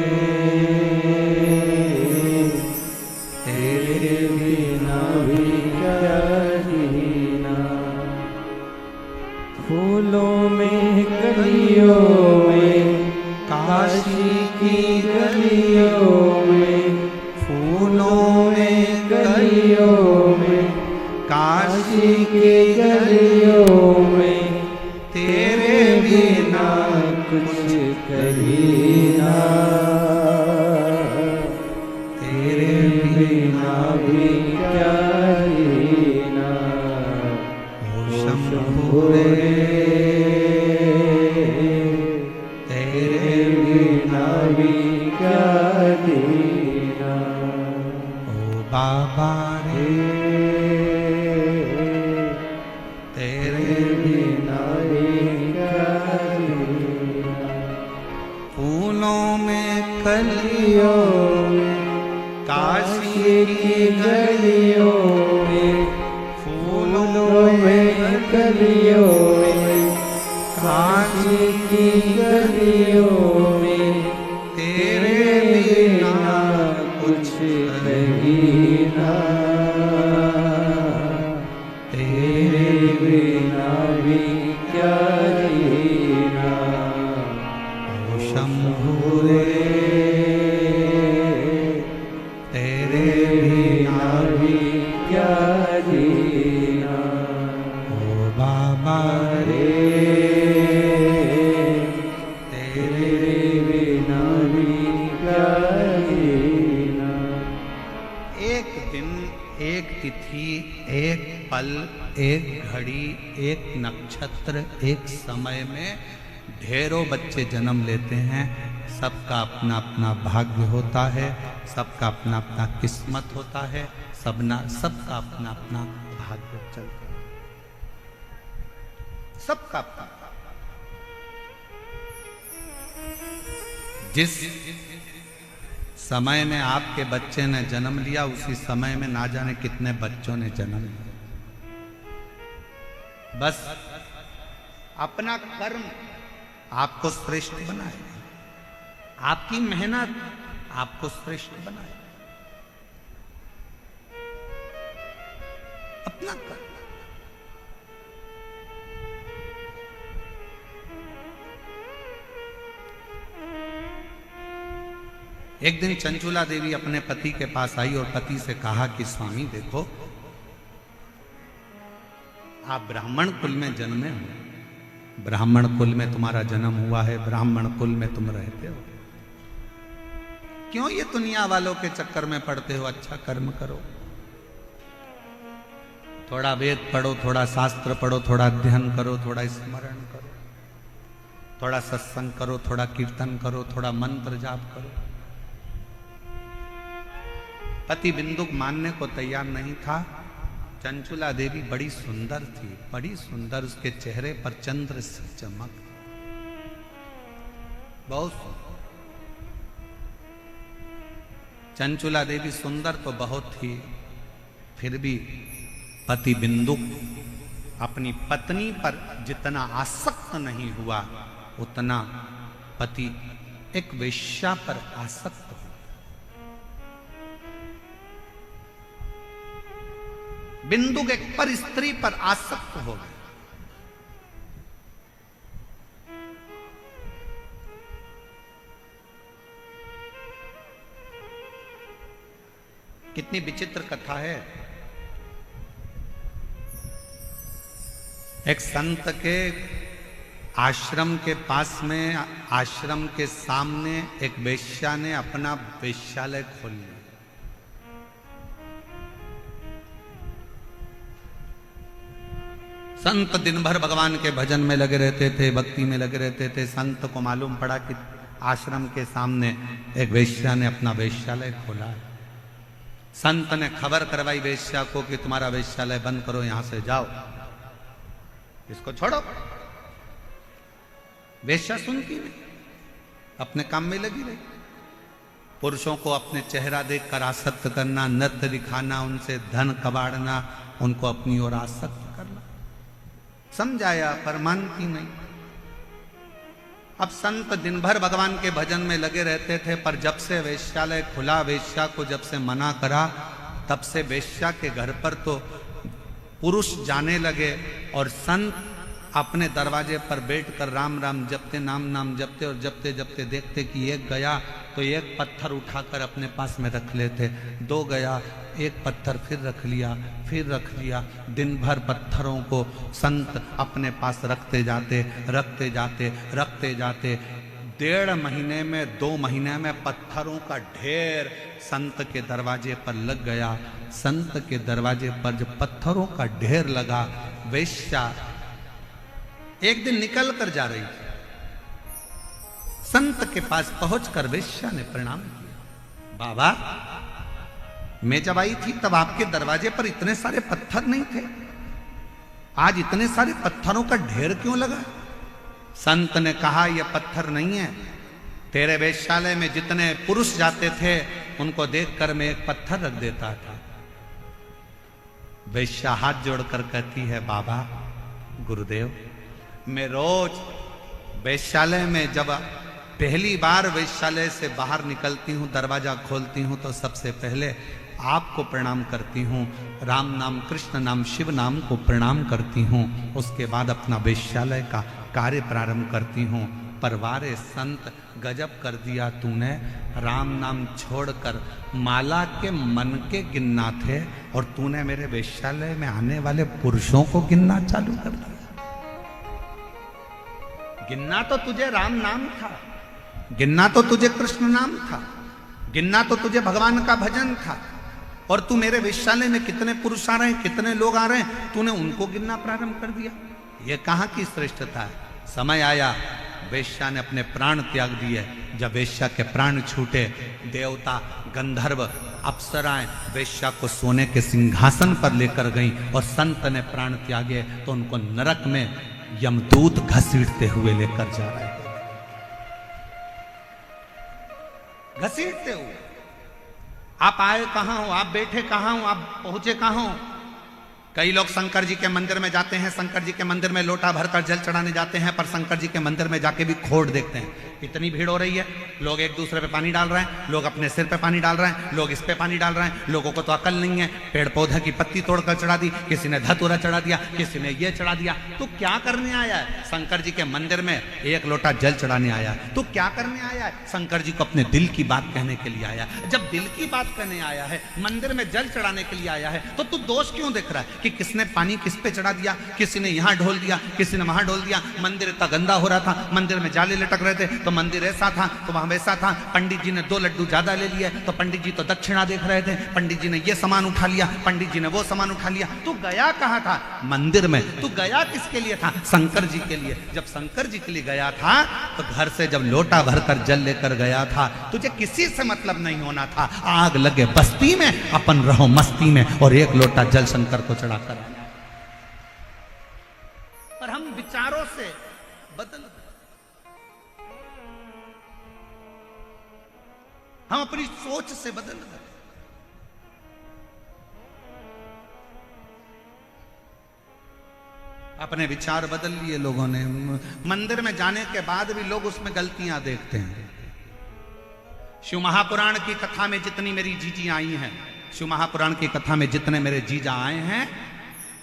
तेरे बिना भी क्या जीना। फूलों में कलियों में, काशी की गलियों में, फूलों में गलियों में, काशी की गलियों में, तेरे बिना कुछ कहीं ना, तेरे बिना भी क्या जीना। ओ शंभू रे तेरे बिना भी क्या जीना। ओ बाबा रे तेरे बिना भी क्या जीना। फूलों में कलियों गलियों में, काशी की गलियों में, फूलों में गलियों में, काशी की गलियों में, तेरे बिना कुछ नहीं ना, तेरे बिना पल, एक घड़ी, एक नक्षत्र, एक समय में ढेरों बच्चे जन्म लेते हैं। सबका अपना अपना भाग्य होता है, सबका अपना अपना किस्मत होता है, सबका अपना अपना भाग्य चलता है, सबका अपना। जिस समय में आपके बच्चे ने जन्म लिया, उसी समय में ना जाने कितने बच्चों ने जन्म लिया। बस अपना कर्म आपको श्रेष्ठ बनाए, आपकी मेहनत आपको श्रेष्ठ बनाए, अपना कर्म। एक दिन चंचुला देवी अपने पति के पास आई और पति से कहा कि स्वामी देखो, आप ब्राह्मण कुल में जन्मे हो, ब्राह्मण कुल में तुम्हारा जन्म हुआ है, ब्राह्मण कुल में तुम रहते हो, क्यों ये दुनिया वालों के चक्कर में पड़ते हो? अच्छा कर्म करो, थोड़ा वेद पढ़ो, थोड़ा शास्त्र पढ़ो, थोड़ा अध्ययन करो, थोड़ा स्मरण करो, थोड़ा सत्संग करो, थोड़ा कीर्तन करो, थोड़ा मंत्र जाप करो। पति बिंदुक मानने को तैयार नहीं था। चंचुला देवी बड़ी सुंदर थी, बड़ी सुंदर, उसके चेहरे पर चंद्र सी चमक, बहुत सुंदर। चंचुला देवी सुंदर तो बहुत थी, फिर भी पति बिंदुक अपनी पत्नी पर जितना आसक्त नहीं हुआ, उतना पति एक वेश्या पर आसक्त हुआ। बिंदुक एक पर स्त्री पर आसक्त हो गए। कितनी विचित्र कथा है। एक संत के आश्रम के पास में, आश्रम के सामने एक वेश्या ने अपना वेश्यालय खोल लिया। संत दिन भर भगवान के भजन में लगे रहते थे, भक्ति में लगे रहते थे। संत को मालूम पड़ा कि आश्रम के सामने एक वेश्या ने अपना वेश्यालय खोला है। संत ने खबर करवाई वेश्या को कि तुम्हारा वेश्यालय बंद करो, यहां से जाओ, इसको छोड़ो। वेश्या सुनती नहीं, अपने काम में लगी रही। पुरुषों को अपने चेहरा देखकर आसक्त करना, नृत्य दिखाना, उनसे धन कबाड़ना, उनको अपनी ओर आसक्त करना। समझाया पर मानती नहीं। अब संत दिन भर भगवान के भजन में लगे रहते थे, पर जब से वेश्यालय खुला, वेश्या को जब से मना करा, तब से वेश्या के घर पर तो पुरुष जाने लगे और संत अपने दरवाजे पर बैठकर राम राम जपते, नाम नाम जपते और जपते जपते देखते कि एक गया तो एक पत्थर उठाकर अपने पास में रख लेते, दो गया एक पत्थर फिर रख लिया, फिर रख लिया। दिन भर पत्थरों को संत अपने पास रखते जाते, रखते जाते, रखते जाते। 1.5 महीने में, 2 महीने में पत्थरों का ढेर संत के दरवाजे पर लग गया। संत के दरवाजे पर जब पत्थरों का ढेर लगा, वेश्या एक दिन निकल कर जा रही थी। संत के पास पहुंचकर वेश्या ने प्रणाम किया। बाबा, मैं जब आई थी तब आपके दरवाजे पर इतने सारे पत्थर नहीं थे, आज इतने सारे पत्थरों का ढेर क्यों लगा? संत ने कहा, यह पत्थर नहीं है, तेरे वेश्यालय में जितने पुरुष जाते थे उनको देखकर मैं एक पत्थर रख देता था। वेश्या हाथ जोड़कर कहती है, बाबा गुरुदेव, मैं रोज वेश्यालय में जब पहली बार वेश्यालय से बाहर निकलती हूँ, दरवाजा खोलती हूँ, तो सबसे पहले आपको प्रणाम करती हूँ, राम नाम, कृष्ण नाम, शिव नाम को प्रणाम करती हूँ। उसके बाद अपना वेश्यालय का कार्य प्रारंभ करती हूँ। परवारे संत, गजब कर दिया तूने, राम नाम छोड़कर माला के मन के गिनना थे और तूने मेरे वेश्यालय में आने वाले पुरुषों को गिनना चालू कर दिया। गिनना तो तुझे राम नाम था, गिनना तो तुझे कृष्ण नाम था, गिनना तो तुझे भगवान का भजन था, और तू मेरे वेश्यालय में कितने पुरुष आ रहे हैं, कितने लोग आ रहे हैं, तूने उनको गिनना प्रारंभ कर दिया। ये कहाँ की श्रेष्ठता है। समय आया, वेश्या ने अपने प्राण त्याग दिए। जब वेश्या के प्राण छूटे, देवता, गंधर्व, अप्सराएं वेश्या को सोने के सिंहासन पर लेकर गईं और संत ने प्राण त्यागे तो उनको नरक में यमदूत घसीटते हुए लेकर जा रहे थे, घसीटते हुए। आप आए कहां हो, आप बैठे कहां हो, आप पहुंचे कहां हो। कई लोग शंकर जी के मंदिर में जाते हैं, शंकर जी के मंदिर में लोटा भरकर जल चढ़ाने जाते हैं, पर शंकर जी के मंदिर में जाके भी खोट देखते हैं। इतनी भीड़ हो रही है, लोग एक दूसरे पे पानी डाल रहे हैं, लोग अपने सिर पे पानी डाल रहे हैं, लोग इस पे पानी डाल रहे हैं। लोगों को तो अकल नहीं है। पेड़ पौधे की पत्ती तोड़कर चढ़ा दी, किसी ने धतूरा चढ़ा दिया, किसी ने ये चढ़ा दिया। तो क्या करने आया है? शंकर जी के मंदिर में एक लोटा जल चढ़ाने आया है। तो क्या करने आया है? शंकर जी को अपने दिल की बात कहने के लिए आया। जब दिल की बात कहने आया है, मंदिर में जल चढ़ाने के लिए आया है, तो तू दोष क्यों देख रहा है कि किसने पानी किस पे चढ़ा दिया, किसी ने यहां ढोल दिया, किसी ने वहां ढोल दिया। मंदिर इतना गंदा हो रहा था, मंदिर में जाले लटक रहे थे, तो मंदिर ऐसा था तो वहां वैसा था। पंडित जी ने 2 लड्डू ज्यादा ले लिए तो पंडित जी तो दक्षिणा देख रहे थे, पंडित जी ने ये सामान उठा लिया, पंडित जी ने वो सामान उठा लिया। तू गया कहां था? मंदिर में। तू गया किसके लिए था? शंकर जी के लिए। जब शंकर जी के लिए गया था तो घर से जब लोटा भरकर जल लेकर गया था, तुझे किसी से मतलब नहीं होना था। आग लगे बस्ती में, अपन रहो मस्ती में, और एक लोटा जल शंकर को चढ़ाकर आना। पर हम विचारों से बदल गए, हम अपनी सोच से बदल गए। अपने विचार बदल लिए लोगों ने। मंदिर में जाने के बाद भी लोग उसमें गलतियां देखते हैं। शिव महापुराण की कथा में जितनी मेरी जीजी आई हैं, शिव महापुराण की कथा में जितने मेरे जीजा आए हैं,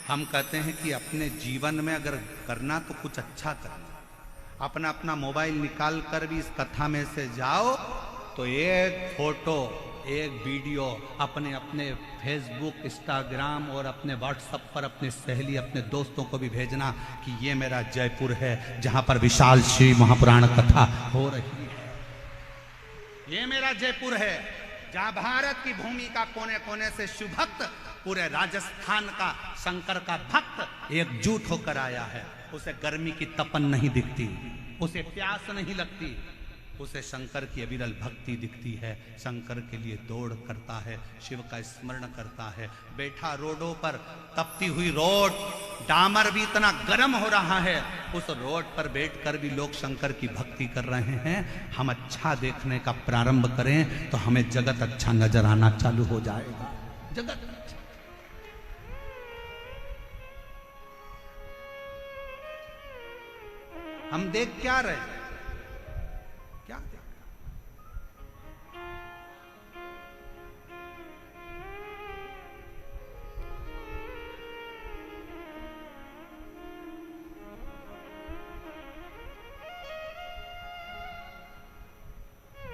हम कहते हैं कि अपने जीवन में अगर करना तो कुछ अच्छा करना। अपना अपना मोबाइल निकाल कर भी इस कथा में से जाओ तो एक फोटो, एक वीडियो अपने अपने फेसबुक, इंस्टाग्राम और अपने व्हाट्सएप पर अपने सहेली, अपने दोस्तों को भी भेजना कि ये मेरा जयपुर है जहां पर विशाल शिव महापुराण कथा हो रही है। ये मेरा जयपुर है जहां भारत की भूमि का कोने कोने से शिव भक्त, पूरे राजस्थान का शंकर का भक्त एकजुट होकर आया है। उसे गर्मी की तपन नहीं दिखती, उसे प्यास नहीं लगती, उसे शंकर की अविरल भक्ति दिखती है। शंकर के लिए दौड़ करता है, शिव का स्मरण करता है। बैठा रोडों पर, तपती हुई रोड, डामर भी इतना गर्म हो रहा है, उस रोड पर बैठकर भी लोग शंकर की भक्ति कर रहे हैं। हम अच्छा देखने का प्रारंभ करें तो हमें जगत अच्छा नजर आना चालू हो जाएगा। जगत हम देख क्या रहे, क्या देख?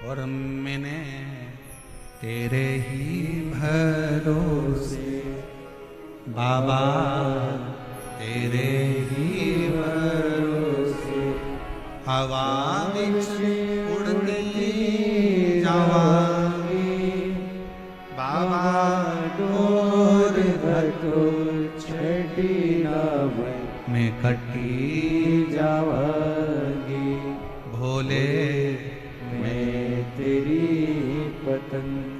और मैंने तेरे ही भरोसे बाबा, तेरे ही भरोसे हवा विच उड़ती जावांगी बाबा, डोर घटोर छड़ी ना मैं कटी जावांगी। भोले मैं तेरी पतंग।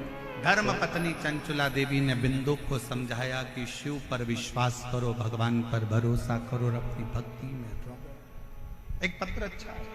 धर्म पत्नी चंचुला देवी ने बिंदु को समझाया कि शिव पर विश्वास करो, भगवान पर भरोसा करो और अपनी भक्ति में रहो। एक पत्र अच्छा है।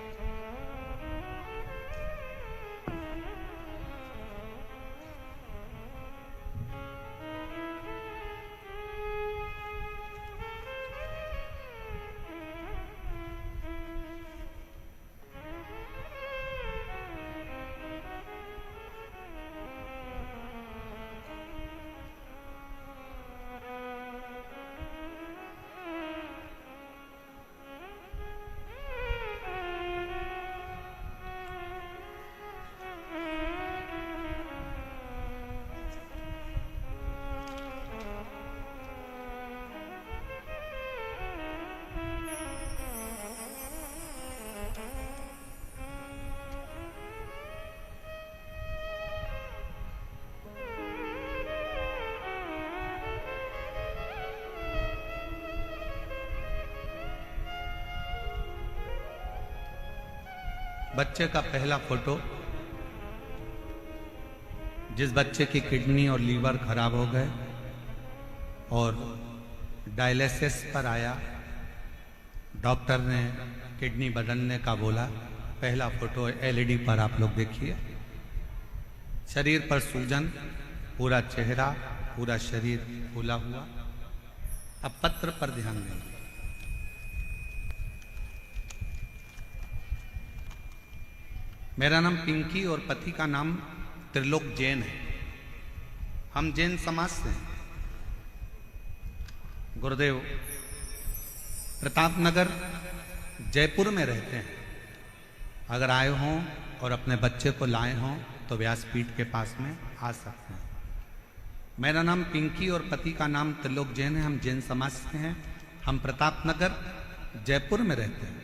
बच्चे का पहला फोटो, जिस बच्चे की किडनी और लीवर खराब हो गए और डायलिसिस पर आया, डॉक्टर ने किडनी बदलने का बोला। पहला फोटो एलईडी पर आप लोग देखिए। शरीर पर सूजन, पूरा चेहरा, पूरा शरीर फूला हुआ। अब पत्र पर ध्यान देंगे। मेरा नाम पिंकी और पति का नाम त्रिलोक जैन है। हम जैन समाज से हैं। गुरुदेव प्रतापनगर जयपुर में रहते हैं। अगर आए हों और अपने बच्चे को लाए हों तो व्यासपीठ के पास में आ सकते हैं। मेरा नाम पिंकी और पति का नाम त्रिलोक जैन है। हम जैन समाज से हैं। हम प्रतापनगर जयपुर में रहते हैं।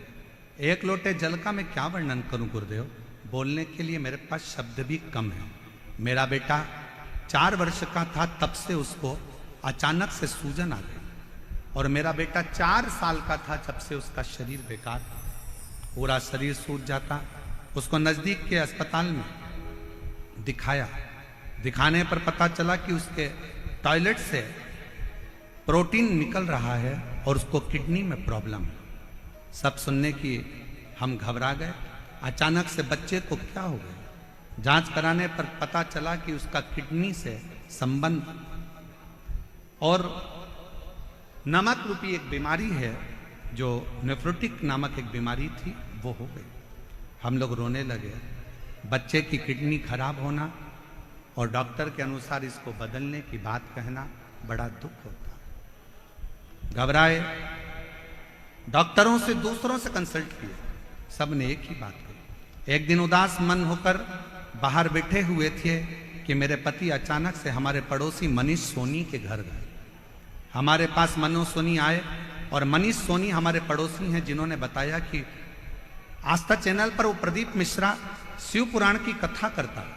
एक लोटे जल का मैं क्या वर्णन करूं गुरुदेव, बोलने के लिए मेरे पास शब्द भी कम है। मेरा बेटा 4 वर्ष का था तब से उसको अचानक से सूजन आ गई, और मेरा बेटा 4 साल का था जब से उसका शरीर बेकार था। पूरा शरीर सूज जाता। उसको नजदीक के अस्पताल में दिखाया। दिखाने पर पता चला कि उसके टॉयलेट से प्रोटीन निकल रहा है और उसको किडनी में प्रॉब्लम है। सब सुनने की हम घबरा गए। अचानक से बच्चे को क्या हो गया? जांच कराने पर पता चला कि उसका किडनी से संबंध और नमक रूपी एक बीमारी है, जो नेफ्रोटिक नामक एक बीमारी थी, वो हो गई। हम लोग रोने लगे। बच्चे की किडनी खराब होना और डॉक्टर के अनुसार इसको बदलने की बात कहना बड़ा दुख होता। घबराए। डॉक्टरों से, दूसरों से कंसल्ट किए। सब ने एक ही बात कही। एक दिन उदास मन होकर बाहर बैठे हुए थे कि मेरे पति अचानक से हमारे पड़ोसी मनीष सोनी के घर गए। हमारे पास मनोज सोनी आए, और मनीष सोनी हमारे पड़ोसी हैं, जिन्होंने बताया कि आस्था चैनल पर वो प्रदीप मिश्रा शिव पुराण की कथा करता है,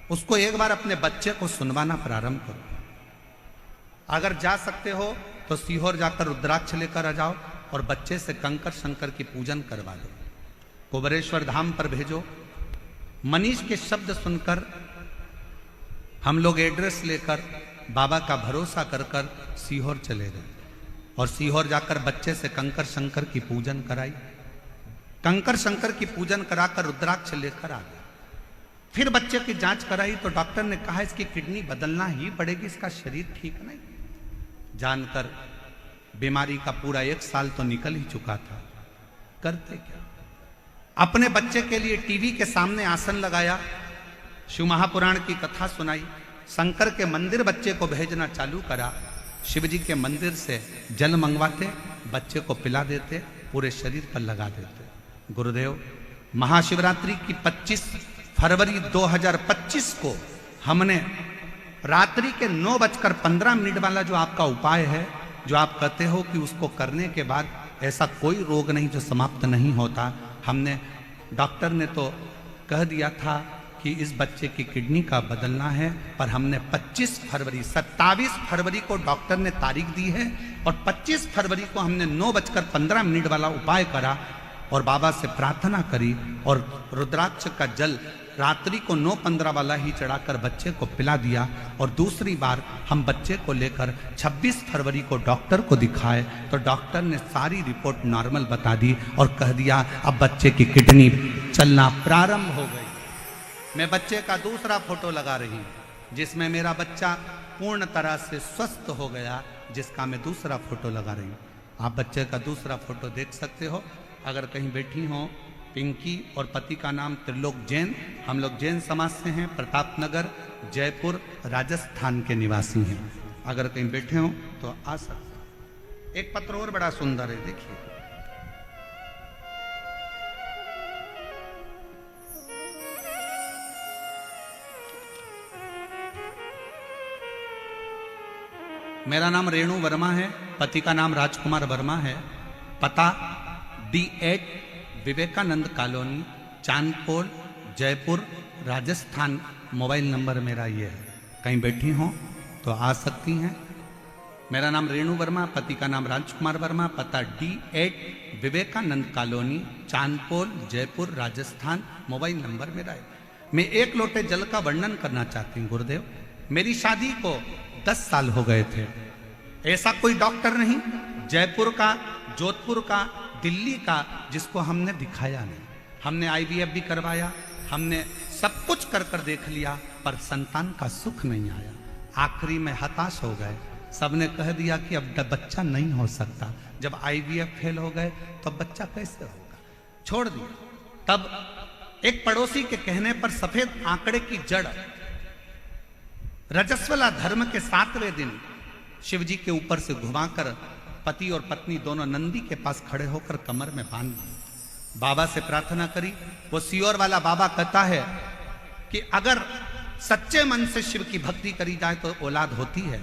उसको एक बार अपने बच्चे को सुनवाना प्रारंभ करो। अगर जा सकते हो तो सीहोर जाकर रुद्राक्ष लेकर आ जाओ और बच्चे से कंकर शंकर की पूजन करवा दो। कुबरेश्वर धाम पर भेजो। मनीष के शब्द सुनकर हम लोग एड्रेस लेकर बाबा का भरोसा कर कर सीहोर चले गए, और सीहोर जाकर बच्चे से कंकर शंकर की पूजन कराई। कंकर शंकर की पूजन कराकर रुद्राक्ष लेकर आ गए। फिर बच्चे की जांच कराई तो डॉक्टर ने कहा इसकी किडनी बदलना ही पड़ेगी, इसका शरीर ठीक नहीं। जानकर बीमारी का पूरा 1 साल तो निकल ही चुका था। करते क्या? अपने बच्चे के लिए टीवी के सामने आसन लगाया, शिव महापुराण की कथा सुनाई, शंकर के मंदिर बच्चे को भेजना चालू करा। शिव जी के मंदिर से जल मंगवाते, बच्चे को पिला देते, पूरे शरीर पर लगा देते। गुरुदेव महाशिवरात्रि की 25 फरवरी 2025 को हमने रात्रि के 9:15 वाला जो आपका उपाय है, जो आप कहते हो कि उसको करने के बाद ऐसा कोई रोग नहीं जो समाप्त नहीं होता, हमने, डॉक्टर ने तो कह दिया था कि इस बच्चे की किडनी का बदलना है, पर हमने 27 फरवरी को डॉक्टर ने तारीख दी है, और 25 फरवरी को हमने 9:15 वाला उपाय करा और बाबा से प्रार्थना करी, और रुद्राक्ष का जल रात्रि को 9:15 वाला ही चढ़ाकर बच्चे को पिला दिया। और दूसरी बार हम बच्चे को लेकर 26 फरवरी को डॉक्टर को दिखाए तो डॉक्टर ने सारी रिपोर्ट नॉर्मल बता दी और कह दिया अब बच्चे की किडनी चलना प्रारंभ हो गई। मैं बच्चे का दूसरा फोटो लगा रही हूँ, जिसमें मेरा बच्चा पूर्ण तरह से स्वस्थ हो गया, जिसका मैं दूसरा फोटो लगा रही हूँ। आप बच्चे का दूसरा फोटो देख सकते हो। अगर कहीं बैठी हो, पिंकी और पति का नाम त्रिलोक जैन। हम लोग जैन समाज से हैं, प्रतापनगर जयपुर राजस्थान के निवासी हैं। अगर कहीं बैठे हो तो आ सकते। एक पत्र और बड़ा सुंदर है, देखिए। मेरा नाम रेणु वर्मा है, पति का नाम राजकुमार वर्मा है। पता D8 Vivekanand colony, Chandpol, Jaipur, Rajasthan. Mobile number मेरा ये है। कहीं बैठी हो तो आ सकती हैं। मेरा नाम रेणु वर्मा, पति का नाम राजकुमार वर्मा, पता D8 Vivekanand colony, Chandpol, Jaipur, Rajasthan. Mobile number मेरा है। मैं एक लोटे जल का वर्णन करना चाहती हूँ गुरुदेव। मेरी शादी को 10 साल हो गए थे। ऐसा कोई डॉक्टर नहीं जयपुर का, जोधपुर का, दिल्ली का जिसको हमने दिखाया नहीं। हमने IVF भी करवाया, हमने सब कुछ कर कर देख लिया, पर संतान का सुख नहीं आया। आखिरी में हताश हो गए। सबने कह दिया कि अब बच्चा नहीं हो सकता। जब IVF फेल हो गए तो अब बच्चा कैसे होगा, छोड़ दिया। तब एक पड़ोसी के कहने पर सफेद आंकड़े की जड़ रजस्वला धर्म के 7वें दिन शिव जी के ऊपर से घुमाकर पति और पत्नी दोनों नंदी के पास खड़े होकर कमर में बांध दी। बाबा से प्रार्थना करी। वो सियोर वाला बाबा कहता है कि अगर सच्चे मन से शिव की भक्ति करी जाए तो औलाद होती है,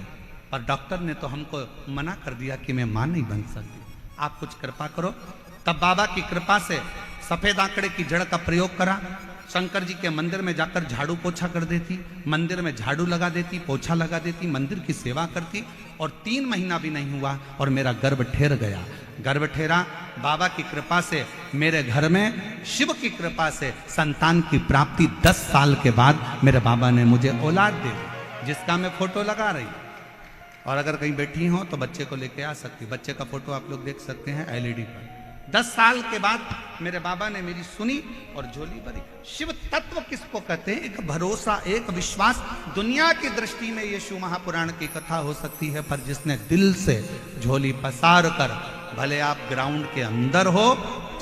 पर डॉक्टर ने तो हमको मना कर दिया कि मैं मां नहीं बन सकती, आप कुछ कृपा करो। तब बाबा की कृपा से सफेद आंकड़े की जड़ का प्रयोग करा। शंकर जी के मंदिर में जाकर झाड़ू पोछा कर देती, मंदिर में झाड़ू लगा देती, पोछा लगा देती, मंदिर की सेवा करती, और 3 महीना भी नहीं हुआ और मेरा गर्भ ठहर गया। गर्भ ठहरा, बाबा की कृपा से मेरे घर में शिव की कृपा से संतान की प्राप्ति 10 साल के बाद मेरे बाबा ने मुझे औलाद दे दी, जिसका मैं फोटो लगा रही। और अगर कहीं बैठी हो तो बच्चे को लेके आ सकती। बच्चे का फोटो आप लोग देख सकते हैं LED पर। 10 साल के बाद मेरे बाबा ने मेरी सुनी और झोली भरी। शिव तत्व किसको कहते हैं? एक भरोसा, एक विश्वास। दुनिया की दृष्टि में ये शिव महापुराण की कथा हो सकती है, पर जिसने दिल से झोली पसार कर, भले आप ग्राउंड के अंदर हो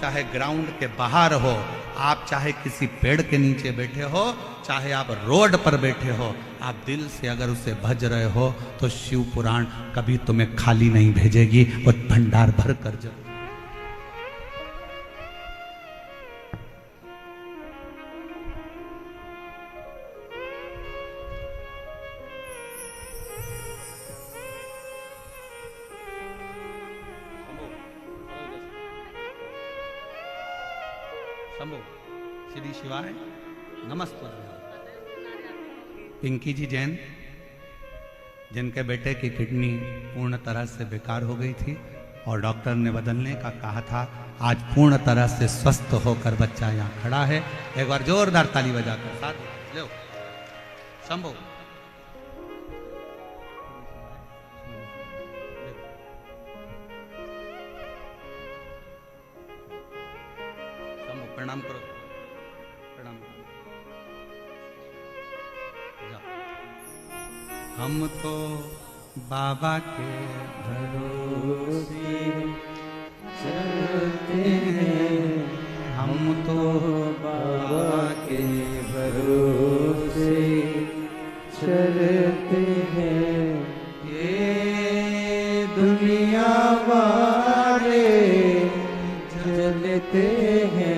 चाहे ग्राउंड के बाहर हो, आप चाहे किसी पेड़ के नीचे बैठे हो, चाहे आप रोड पर बैठे हो, आप दिल से अगर उसे भज रहे हो तो शिव पुराण कभी तुम्हें खाली नहीं भेजेगी, वो भंडार भर कर जरूर। शंभो श्री शिवाय नमस्ते। पिंकी जी जैन, जिनके बेटे की किडनी पूर्ण तरह से बेकार हो गई थी और डॉक्टर ने बदलने का कहा था, आज पूर्ण तरह से स्वस्थ होकर बच्चा यहाँ खड़ा है। एक बार जोरदार ताली बजाकर साथ लो। शंभो प्रणाम करो, प्रणाम करो। हम तो बाबा के भरोसे चलते हैं, हम तो बाबा के भरोसे चलते हैं। ये दुनिया वाले चलते हैं,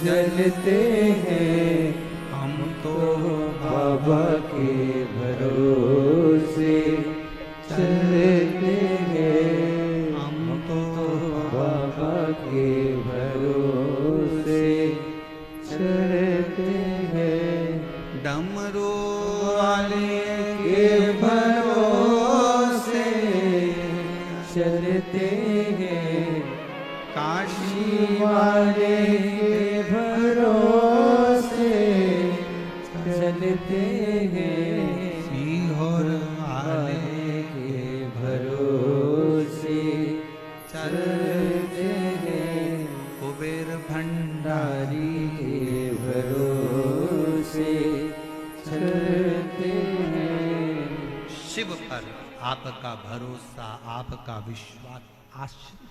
चलते हैं। हम तो बाबा के भरोसे चलते हैं, हम तो बाबा के भरोसे चलते हैं। डमरू वाले के भरोसे चलते हैं, काशी वाले भरोसे चलते हैं, सीहोर वाले के भरोसे चलते हैं। कुबेर भंडारी के भरोसे चलते हैं। शिव पर आपका भरोसा, आपका विश्वास आश्रित।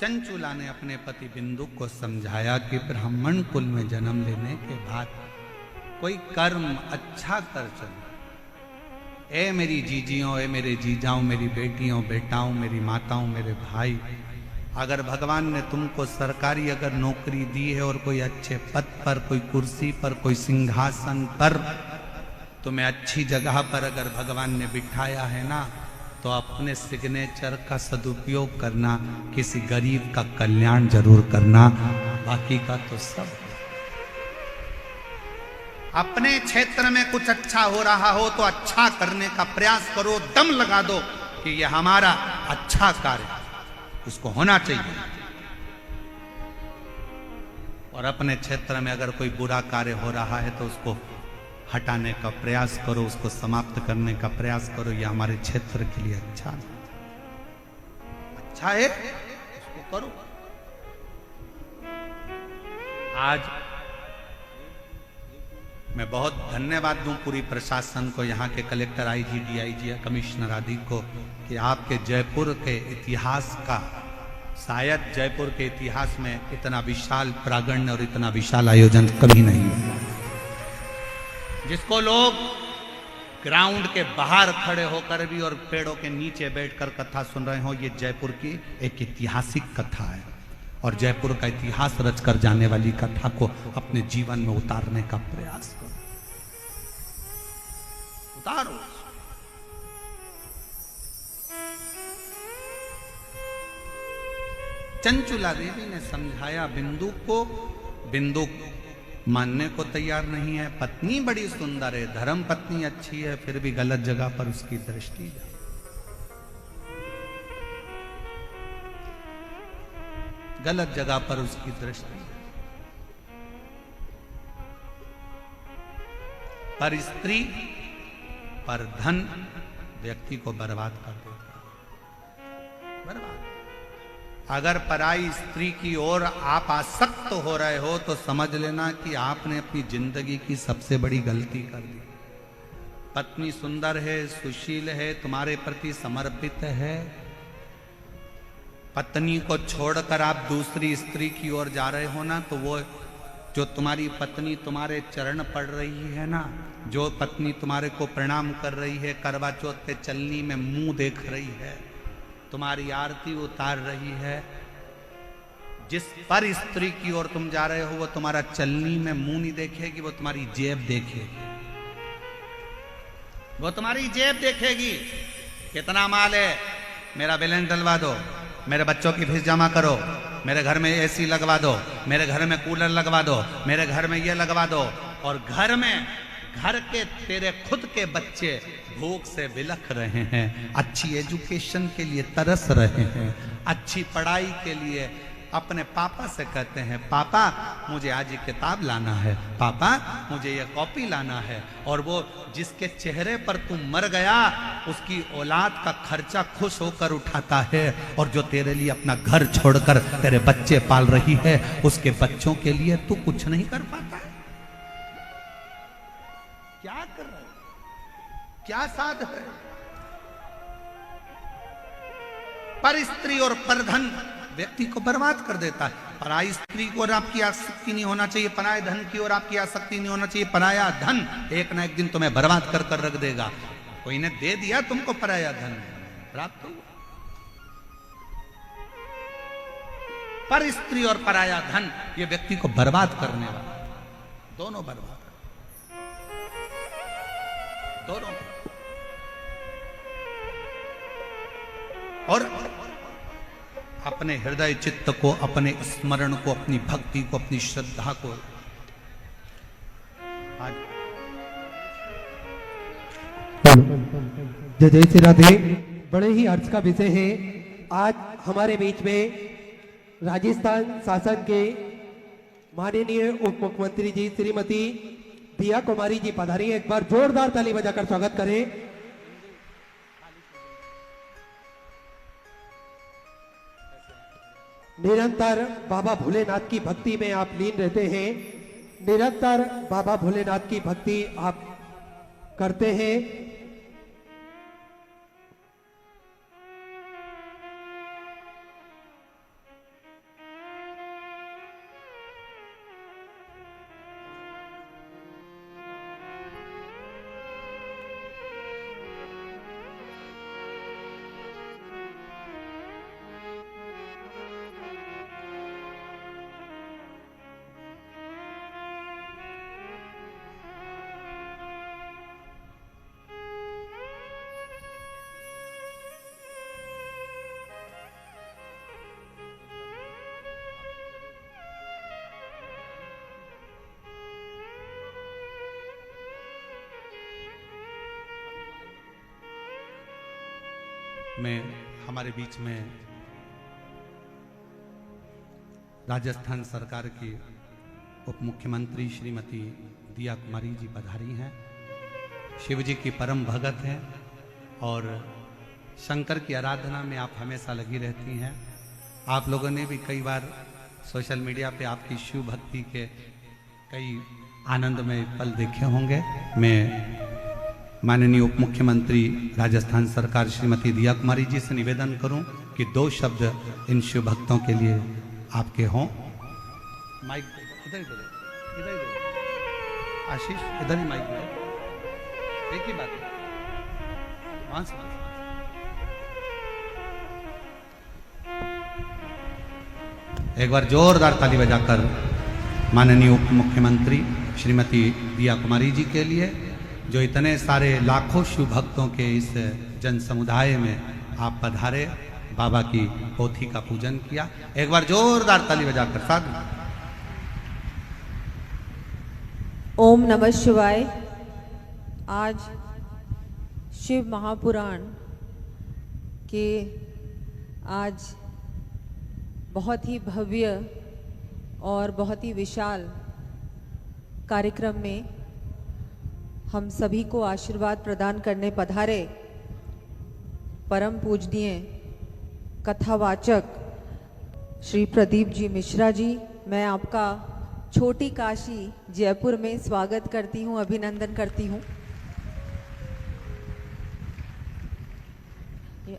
चंचुला ने अपने पति बिंदु को समझाया कि ब्राह्मण कुल में जन्म लेने के बाद कोई कर्म अच्छा कर चलो। ए मेरी जीजियों, ए मेरे जीजाओं, मेरी बेटियों, बेटाओं, मेरी माताओं, मेरे भाई, अगर भगवान ने तुमको सरकारी अगर नौकरी दी है और कोई अच्छे पद पर, कोई कुर्सी पर, कोई सिंहासन पर, तुम्हें अच्छी जगह पर अगर भगवान ने बिठाया है ना, तो अपने सिग्नेचर का सदुपयोग करना, किसी गरीब का कल्याण जरूर करना, बाकी का तो सब। अपने क्षेत्र में कुछ अच्छा हो रहा हो तो अच्छा करने का प्रयास करो, दम लगा दो कि यह हमारा अच्छा कार्य उसको होना चाहिए। और अपने क्षेत्र में अगर कोई बुरा कार्य हो रहा है तो उसको हटाने का प्रयास करो, उसको समाप्त करने का प्रयास करो। यह हमारे क्षेत्र के लिए अच्छा है, उसको करो। आज मैं बहुत धन्यवाद दूं पूरी प्रशासन को, यहाँ के कलेक्टर, आईजी, डीआईजी, कमिश्नर आदि को, कि आपके जयपुर के इतिहास का, शायद जयपुर के इतिहास में इतना विशाल प्रांगण और इतना विशाल आयोजन कभी नहीं हुआ, जिसको लोग ग्राउंड के बाहर खड़े होकर भी और पेड़ों के नीचे बैठकर कथा सुन रहे हो। ये जयपुर की एक ऐतिहासिक कथा है और जयपुर का इतिहास रचकर जाने वाली कथा को अपने जीवन में उतारने का प्रयास करो, उतारो। चंचुला देवी ने समझाया बिंदु को, बिंदु मानने को तैयार नहीं है। पत्नी बड़ी सुंदर है, धर्म पत्नी अच्छी है, फिर भी गलत जगह पर उसकी दृष्टि जाए। गलत जगह पर उसकी दृष्टि। पर स्त्री, पर धन व्यक्ति को बर्बाद कर देता है, बर्बाद। अगर पराई स्त्री की ओर आप आसक्त हो रहे हो तो समझ लेना कि आपने अपनी जिंदगी की सबसे बड़ी गलती कर दी। पत्नी सुंदर है, सुशील है, तुम्हारे प्रति समर्पित है, पत्नी को छोड़कर आप दूसरी स्त्री की ओर जा रहे हो ना, तो वो जो तुम्हारी पत्नी तुम्हारे चरण पड़ रही है ना, जो पत्नी तुम्हारे को प्रणाम कर रही है, करवा चौथ पे चलनी में मुंह देख रही है, तुम्हारी आरती उतार रही है, जिस पर स्त्री की ओर तुम जा रहे हो वो तुम्हारा चलनी में मुंह नहीं देखेगी, वो तुम्हारी जेब देखेगी, वो तुम्हारी जेब देखेगी। कितना माल है, मेरा बैलेंस डलवा दो, मेरे बच्चों की फीस जमा करो, मेरे घर में एसी लगवा दो, मेरे घर में कूलर लगवा दो, मेरे घर में ये लगवा दो। और घर के तेरे खुद के बच्चे भूख से बिलख रहे हैं, अच्छी एजुकेशन के लिए तरस रहे हैं, अच्छी पढ़ाई के लिए अपने पापा से कहते हैं, पापा मुझे आज ये किताब लाना है, पापा मुझे ये कॉपी लाना है। और वो जिसके चेहरे पर तू मर गया उसकी औलाद का खर्चा खुश होकर उठाता है, और जो तेरे लिए अपना घर छोड़कर तेरे बच्चे पाल रही है उसके बच्चों के लिए तू कुछ नहीं कर पाता है। क्या कर रहे हो, क्या साध है? पर स्त्री और पर धन व्यक्ति को बर्बाद कर देता है। पराई स्त्री की ओर आपकी आसक्ति नहीं होना चाहिए, पराये धन की ओर आपकी आसक्ति नहीं होना चाहिए। पराया धन एक ना एक दिन तुम्हें बर्बाद कर कर रख देगा। कोई ने दे दिया तुमको पराया धन, प्राप्त हुआ। पर स्त्री और पराया धन ये व्यक्ति को बर्बाद करने वाला, दोनों बर्बाद, दोनों। और अपने हृदय चित्त को, अपने स्मरण को, अपनी भक्ति को, अपनी श्रद्धा को आज जय जय श्री राधे। बड़े ही अर्थ का विषय है। आज हमारे बीच में राजस्थान शासन के माननीय उप मुख्यमंत्री जी श्रीमती दिया कुमारी जी पधारी। एक बार जोरदार ताली बजाकर स्वागत करें। निरंतर बाबा भोलेनाथ की भक्ति में आप लीन रहते हैं, निरंतर बाबा भोलेनाथ की भक्ति आप करते हैं। में हमारे बीच में राजस्थान सरकार की उप मुख्यमंत्री श्रीमती दिया कुमारी जी पधारी हैं। शिव जी की परम भगत हैं और शंकर की आराधना में आप हमेशा लगी रहती हैं। आप लोगों ने भी कई बार सोशल मीडिया पे आपकी शिव भक्ति के कई आनंदमय पल देखे होंगे। मैं माननीय उप मुख्यमंत्री राजस्थान सरकार श्रीमती दिया कुमारी जी से निवेदन करूं कि 2 शब्द इन शिव भक्तों के लिए आपके हों। माइक इधर इधर इधर आशीष, इधर ही माइक में एक ही बात है। वहां से एक बार जोरदार ताली बजाकर माननीय उप मुख्यमंत्री श्रीमती दिया कुमारी जी के लिए, जो इतने सारे लाखों शिव भक्तों के इस जन समुदाय में आप पधारे, बाबा की पोथी का पूजन किया। एक बार जोरदार ताली बजाकर साथ। ओम नमः शिवाय। आज शिव महापुराण के आज बहुत ही भव्य और बहुत ही विशाल कार्यक्रम में हम सभी को आशीर्वाद प्रदान करने पधारे परम पूजनीय कथावाचक श्री प्रदीप जी मिश्रा जी, मैं आपका छोटी काशी जयपुर में स्वागत करती हूँ, अभिनंदन करती हूँ।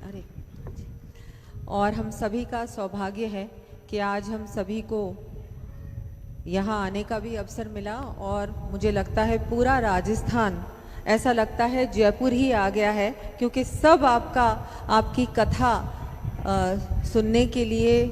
अरे, और हम सभी का सौभाग्य है कि आज हम सभी को यहाँ आने का भी अवसर मिला और मुझे लगता है पूरा राजस्थान, ऐसा लगता है जयपुर ही आ गया है, क्योंकि सब आपकी कथा सुनने के लिए